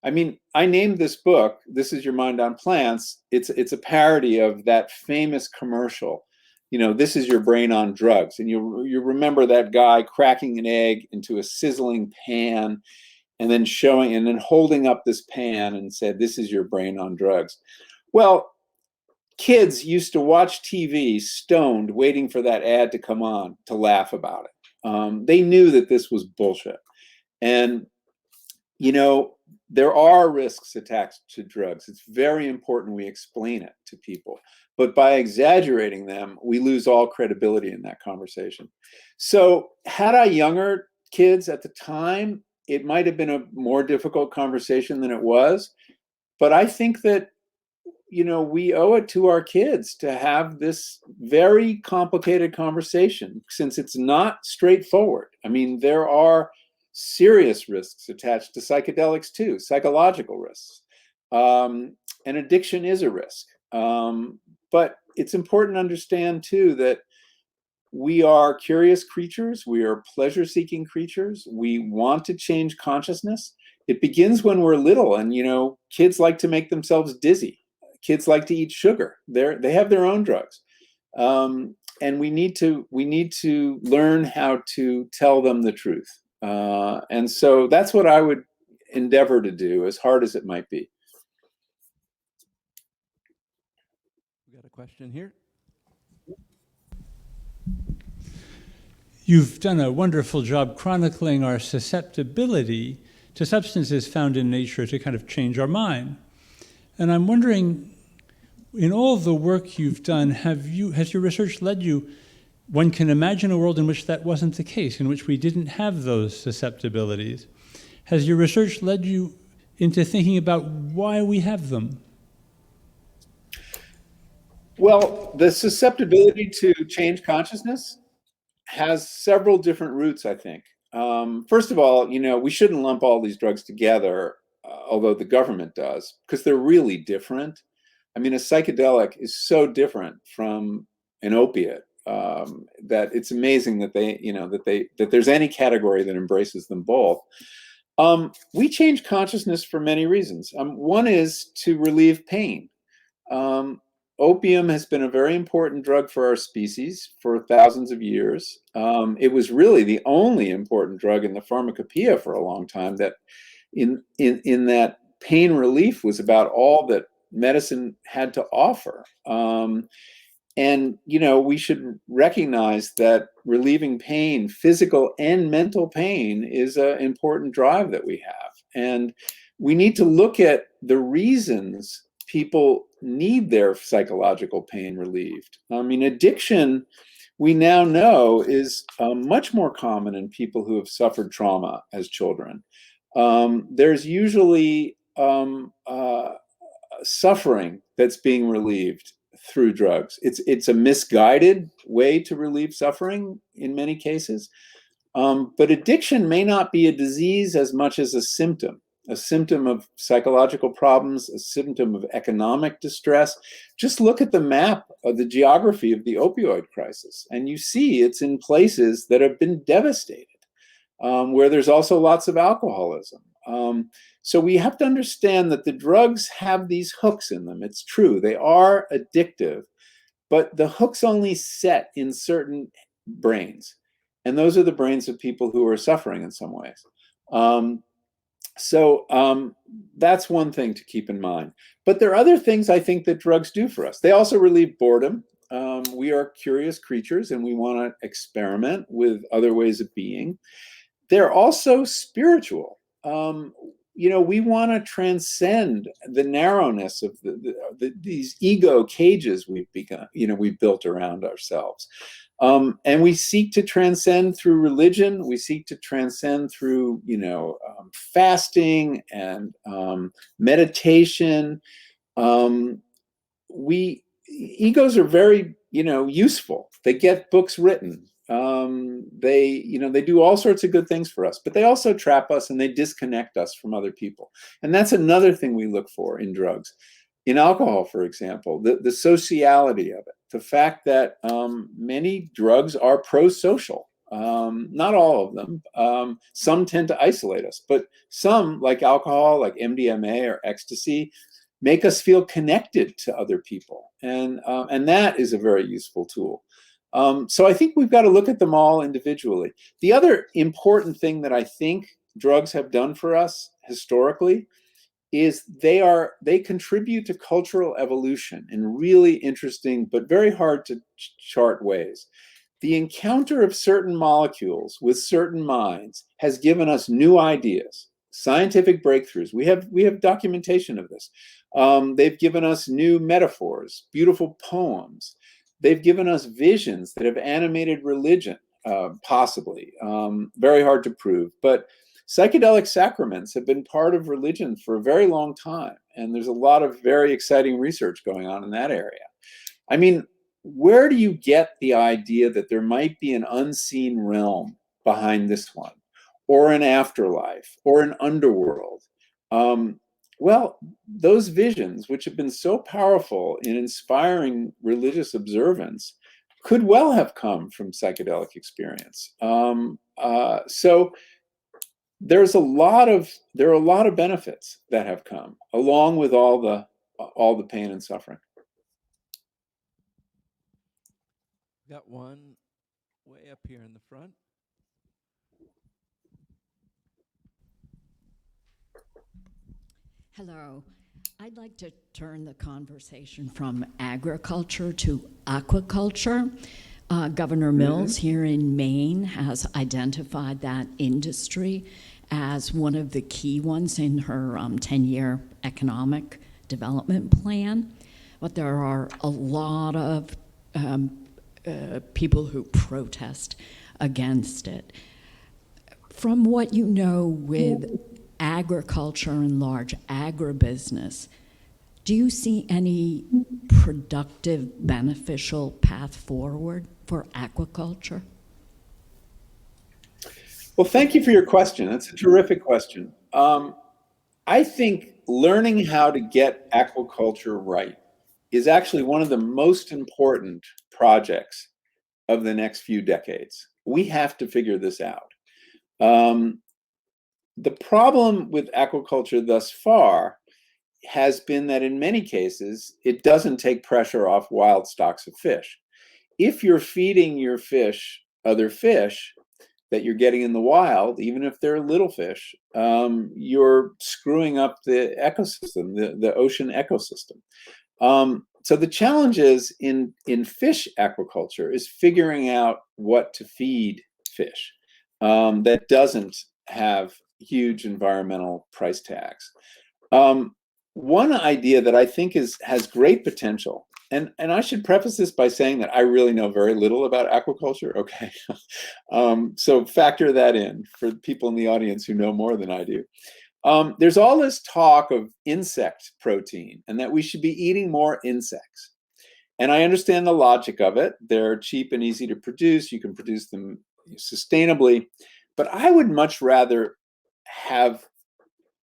I mean, I named this book, This Is Your Mind on Plants. It's a parody of that famous commercial, this is your brain on drugs. And you remember that guy cracking an egg into a sizzling pan and then holding up this pan and said, this is your brain on drugs. Well, kids used to watch TV stoned, waiting for that ad to come on to laugh about it. They knew that this was bullshit. And, there are risks attached to drugs. It's very important we explain it to people. But by exaggerating them, we lose all credibility in that conversation. So had I younger kids at the time, it might have been a more difficult conversation than it was. But I think that, we owe it to our kids to have this very complicated conversation, since it's not straightforward. I mean, there are serious risks attached to psychedelics too, psychological risks. And addiction is a risk. But it's important to understand too that we are curious creatures. We are pleasure-seeking creatures. We want to change consciousness. It begins when we're little, and kids like to make themselves dizzy. Kids like to eat sugar. They have their own drugs, and we need to learn how to tell them the truth. And so that's what I would endeavor to do, as hard as it might be. We got a question here. You've done a wonderful job chronicling our susceptibility to substances found in nature to kind of change our mind. And I'm wondering, in all the work you've done, has your research led you, one can imagine a world in which that wasn't the case, in which we didn't have those susceptibilities. Has your research led you into thinking about why we have them? Well, the susceptibility to change consciousness has several different roots, I think. First of all, we shouldn't lump all these drugs together, although the government does, because they're really different. I mean, a psychedelic is so different from an opiate that it's amazing that that there's any category that embraces them both. We change consciousness for many reasons. One is to relieve pain. Opium has been a very important drug for our species for thousands of years. It was really the only important drug in the pharmacopoeia for a long time. That in that pain relief was about all that medicine had to offer. And we should recognize that relieving pain, physical and mental pain, is an important drive that we have. And we need to look at the reasons people need their psychological pain relieved. I mean, addiction, we now know, is much more common in people who have suffered trauma as children. There's usually suffering that's being relieved through drugs. It's a misguided way to relieve suffering in many cases. But addiction may not be a disease as much as a symptom of psychological problems, a symptom of economic distress. Just look at the map of the geography of the opioid crisis, and you see it's in places that have been devastated, where there's also lots of alcoholism. So we have to understand that the drugs have these hooks in them. It's true, they are addictive, but the hooks only set in certain brains. And those are the brains of people who are suffering in some ways. So that's one thing to keep in mind. But there are other things I think that drugs do for us. They also relieve boredom. We are curious creatures and we want to experiment with other ways of being. They're also spiritual. We want to transcend the narrowness of these ego cages we've built around ourselves. And we seek to transcend through religion. We seek to transcend through, fasting and meditation. Egos are very, useful. They get books written. They do all sorts of good things for us, but they also trap us and they disconnect us from other people. And that's another thing we look for in drugs. In alcohol, for example, the sociality of it, the fact that many drugs are pro-social. Not all of them. Some tend to isolate us, but some, like alcohol, like MDMA or ecstasy, make us feel connected to other people. And that is a very useful tool. So I think we've got to look at them all individually. The other important thing that I think drugs have done for us historically is they contribute to cultural evolution in really interesting but very hard to chart ways. The encounter of certain molecules with certain minds has given us new ideas, scientific breakthroughs. We have documentation of this. They've given us new metaphors, beautiful poems. They've given us visions that have animated religion, possibly. Very hard to prove, but psychedelic sacraments have been part of religion for a very long time, and there's a lot of very exciting research going on in that area. I mean, where do you get the idea that there might be an unseen realm behind this one, or an afterlife, or an underworld? Well, those visions, which have been so powerful in inspiring religious observance, could well have come from psychedelic experience. So there are a lot of benefits that have come along with all the pain and suffering. Got one way up here in the front. Hello. I'd like to turn the conversation from agriculture to aquaculture. Governor Mills here in Maine has identified that industry as one of the key ones in her 10-year economic development plan. But there are a lot of people who protest against it. From what you know with agriculture and large agribusiness, do you see any productive, beneficial path forward for aquaculture? Well, thank you for your question. That's a terrific question. I think learning how to get aquaculture right is actually one of the most important projects of the next few decades. We have to figure this out. The problem with aquaculture thus far has been that in many cases, it doesn't take pressure off wild stocks of fish. If you're feeding your fish other fish that you're getting in the wild, even if they're little fish, you're screwing up the ecosystem, the ocean ecosystem. So the challenge is in fish aquaculture is figuring out what to feed fish that doesn't have huge environmental price tags. One idea that I think has great potential, and I should preface this by saying that I really know very little about aquaculture, okay? So factor that in for people in the audience who know more than I do. There's all this talk of insect protein and that we should be eating more insects. And I understand the logic of it. They're cheap and easy to produce. You can produce them sustainably. But I would much rather have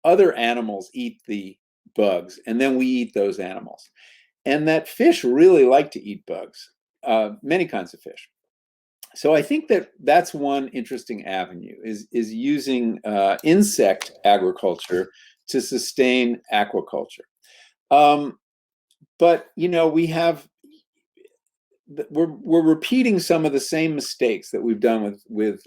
other animals eat the bugs, and then we eat those animals. And that fish really like to eat bugs, many kinds of fish. So I think that that's one interesting avenue is using insect agriculture to sustain aquaculture. But you know, we're repeating some of the same mistakes that we've done with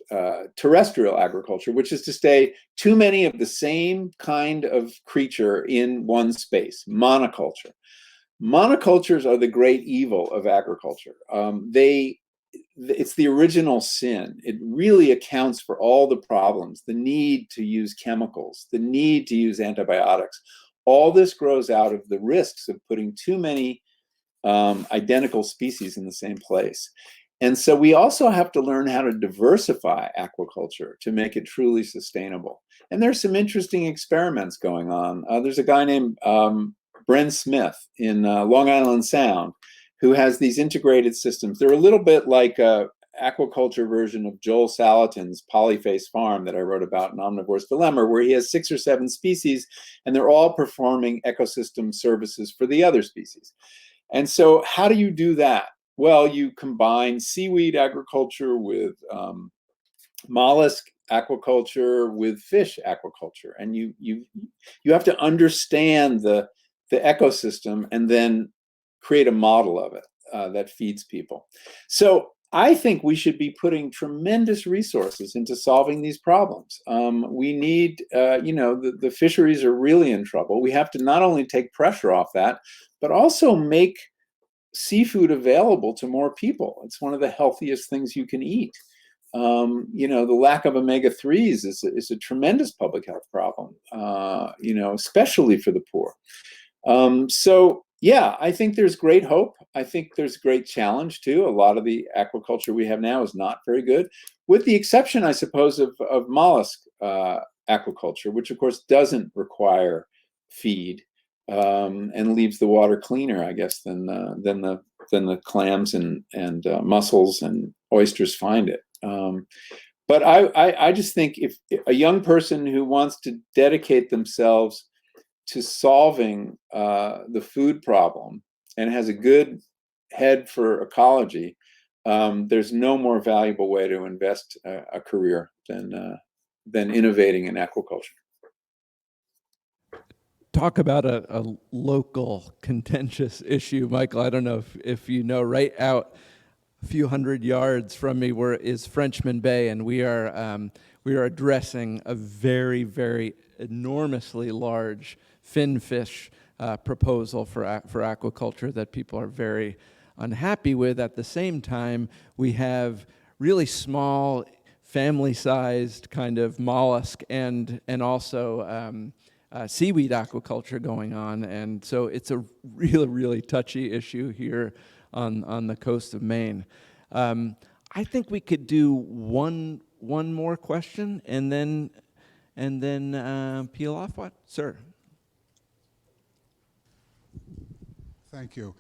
terrestrial agriculture, which is to say too many of the same kind of creature in one space, monoculture. Monocultures are the great evil of agriculture. It's the original sin. It really accounts for all the problems, the need to use chemicals, the need to use antibiotics. All this grows out of the risks of putting too many identical species in the same place. And so we also have to learn how to diversify aquaculture to make it truly sustainable. And there's some interesting experiments going on. There's a guy named Brent Smith in Long Island Sound who has these integrated systems. They're a little bit like a aquaculture version of Joel Salatin's Polyface Farm that I wrote about in Omnivore's Dilemma, where he has 6 or 7 species and they're all performing ecosystem services for the other species. And so how do you do that? Well, you combine seaweed agriculture with mollusk aquaculture with fish aquaculture, and you have to understand the ecosystem and then create a model of it that feeds people. So I think we should be putting tremendous resources into solving these problems. We need, the fisheries are really in trouble. We have to not only take pressure off that, but also make seafood available to more people. It's one of the healthiest things you can eat. The lack of omega-3s is a tremendous public health problem, especially for the poor. So yeah, I think there's great hope. I think there's great challenge too. A lot of the aquaculture we have now is not very good, with the exception, I suppose, of mollusk aquaculture, which of course doesn't require feed and leaves the water cleaner, I guess, than the clams and mussels and oysters find it. But I just think if a young person who wants to dedicate themselves to solving the food problem and has a good head for ecology, there's no more valuable way to invest a career than innovating in aquaculture. Talk about a local contentious issue, Michael. I don't know if you know, right out a few hundred yards from me is Frenchman Bay, and we are addressing a very, very enormously large finfish proposal for aquaculture that people are very unhappy with. At the same time, we have really small, family-sized kind of mollusk and also seaweed aquaculture going on, and so it's a really, really touchy issue here on the coast of Maine. I think we could do one more question and then peel off. What, sir? Thank you.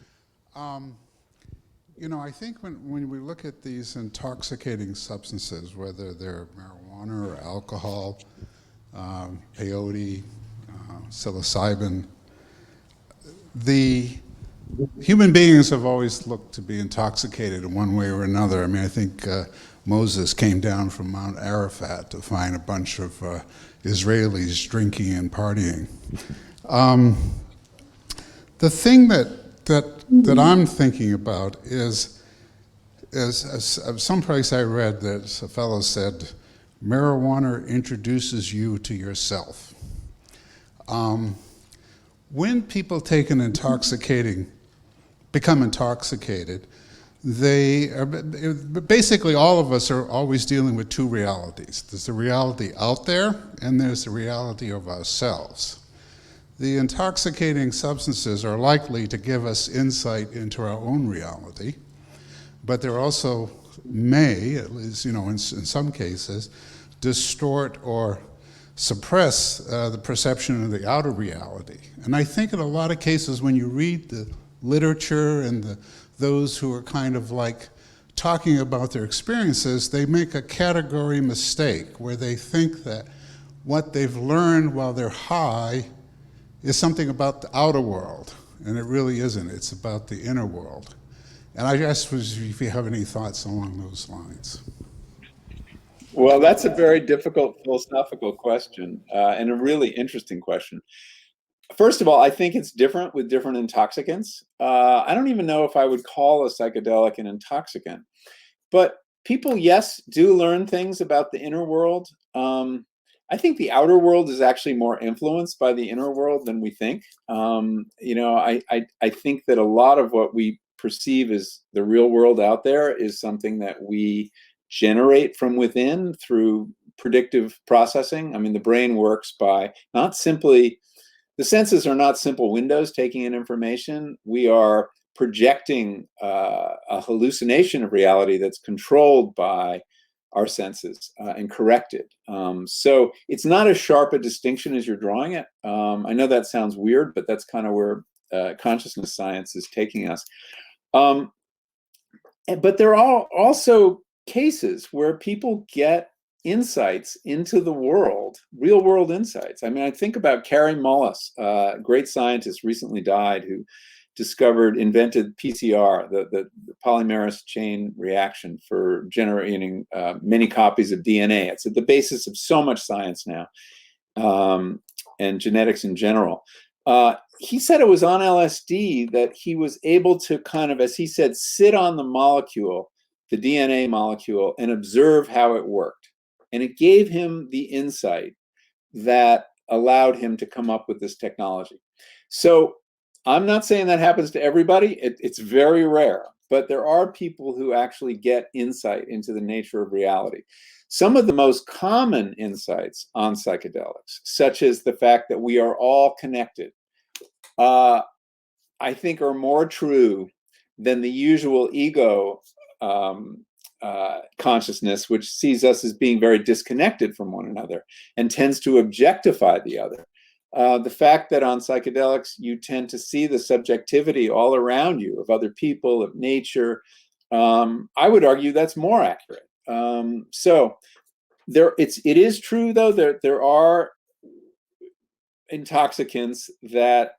You know, I think when we look at these intoxicating substances, whether they're marijuana or alcohol, peyote, psilocybin, the human beings have always looked to be intoxicated in one way or another. I mean, I think Moses came down from Mount Arafat to find a bunch of Israelis drinking and partying. The thing that I'm thinking about is someplace I read that a fellow said, marijuana introduces you to yourself. When people take an become intoxicated, they are, basically all of us are always dealing with two realities. There's the reality out there, and there's the reality of ourselves. The intoxicating substances are likely to give us insight into our own reality, but they're also may, at least, you know, in some cases, distort or suppress the perception of the outer reality. And I think in a lot of cases when you read the literature and those who are kind of like talking about their experiences, they make a category mistake where they think that what they've learned while they're high is something about the outer world, and it really isn't. It's about the inner world. And I guess if you have any thoughts along those lines. Well, that's a very difficult philosophical question and a really interesting question. First of all, I think it's different with different intoxicants. I don't even know if I would call a psychedelic an intoxicant, but people, yes, do learn things about the inner world. I think the outer world is actually more influenced by the inner world than we think. You know, I think that a lot of what we perceive as the real world out there is something that we generate from within through predictive processing. I mean, the brain works by not simply, the senses are not simple windows taking in information. We are projecting a hallucination of reality that's controlled by our senses and corrected. So it's not as sharp a distinction as you're drawing it. I know that sounds weird, but that's kind of where consciousness science is taking us. But there are also cases where people get insights into the world, real world insights. I mean, I think about Carey Mullis, a great scientist, recently died, who invented PCR, the polymerase chain reaction for generating many copies of DNA. It's at the basis of so much science now, and genetics in general. He said it was on LSD that he was able to kind of, as he said, sit on the molecule, the DNA molecule, and observe how it worked. And it gave him the insight that allowed him to come up with this technology. So I'm not saying that happens to everybody. It's very rare, but there are people who actually get insight into the nature of reality. Some of the most common insights on psychedelics, such as the fact that we are all connected, I think are more true than the usual ego consciousness, which sees us as being very disconnected from one another and tends to objectify the other. The fact that on psychedelics you tend to see the subjectivity all around you of other people, of nature, I would argue that's more accurate. So it is true though that there are intoxicants that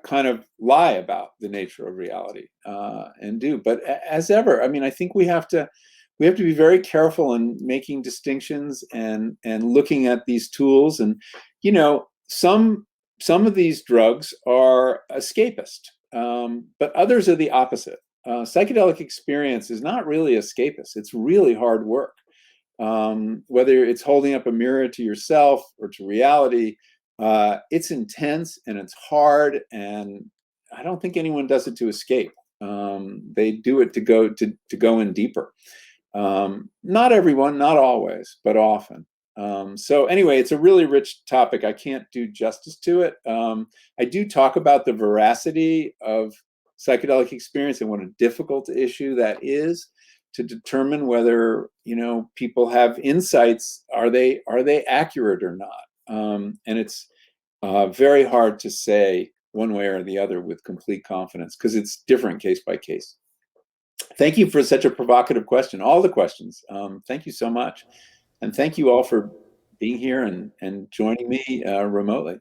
kind of lie about the nature of reality and do. But as ever, I mean, I think we have to be very careful in making distinctions and looking at these tools. And you know, some of these drugs are escapist, but others are the opposite. Psychedelic experience is not really escapist. It's really hard work. Whether it's holding up a mirror to yourself or to reality, it's intense and it's hard, and I don't think anyone does it to escape. They do it to go in deeper. Not everyone, not always, but often. So anyway, it's a really rich topic. I can't do justice to it. I do talk about the veracity of psychedelic experience and what a difficult issue that is to determine whether, you know, people have insights. Are they accurate or not? And it's very hard to say one way or the other with complete confidence, because it's different case by case. Thank you for such a provocative question, all the questions. Thank you so much. And thank you all for being here and joining me remotely.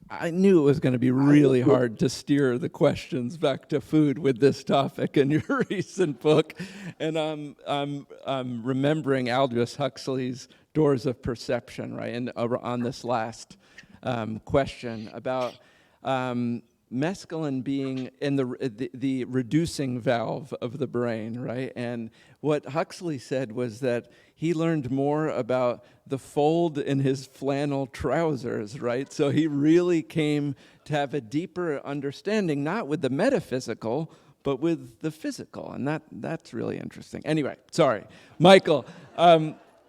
I knew it was going to be really hard to steer the questions back to food with this topic in your recent book, and I'm remembering Aldous Huxley's Doors of Perception, right? And on this last question about mescaline being in the reducing valve of the brain, right? And what Huxley said was that he learned more about the fold in his flannel trousers, right? So he really came to have a deeper understanding, not with the metaphysical, but with the physical, and that's really interesting. Anyway, sorry. Michael,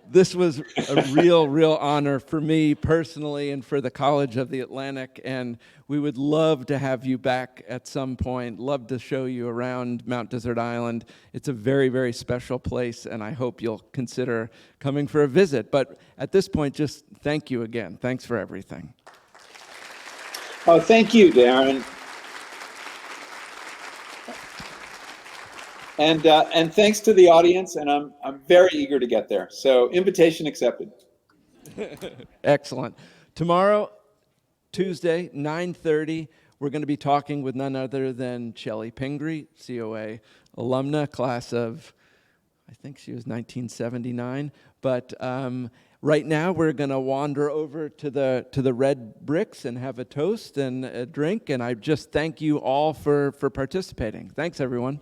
this was a real honor for me personally and for the College of the Atlantic, and we would love to have you back at some point, love to show you around Mount Desert Island. It's a very, very special place, and I hope you'll consider coming for a visit. But at this point, just thank you again. Thanks for everything. Oh, thank you, Darron. And thanks to the audience, and I'm very eager to get there. So invitation accepted. Excellent. Tomorrow, Tuesday, 9:30, we're going to be talking with none other than Shelley Pingree, COA alumna, class of, I think she was 1979. But right now, we're going to wander over to the Red Bricks and have a toast and a drink. And I just thank you all for participating. Thanks, everyone.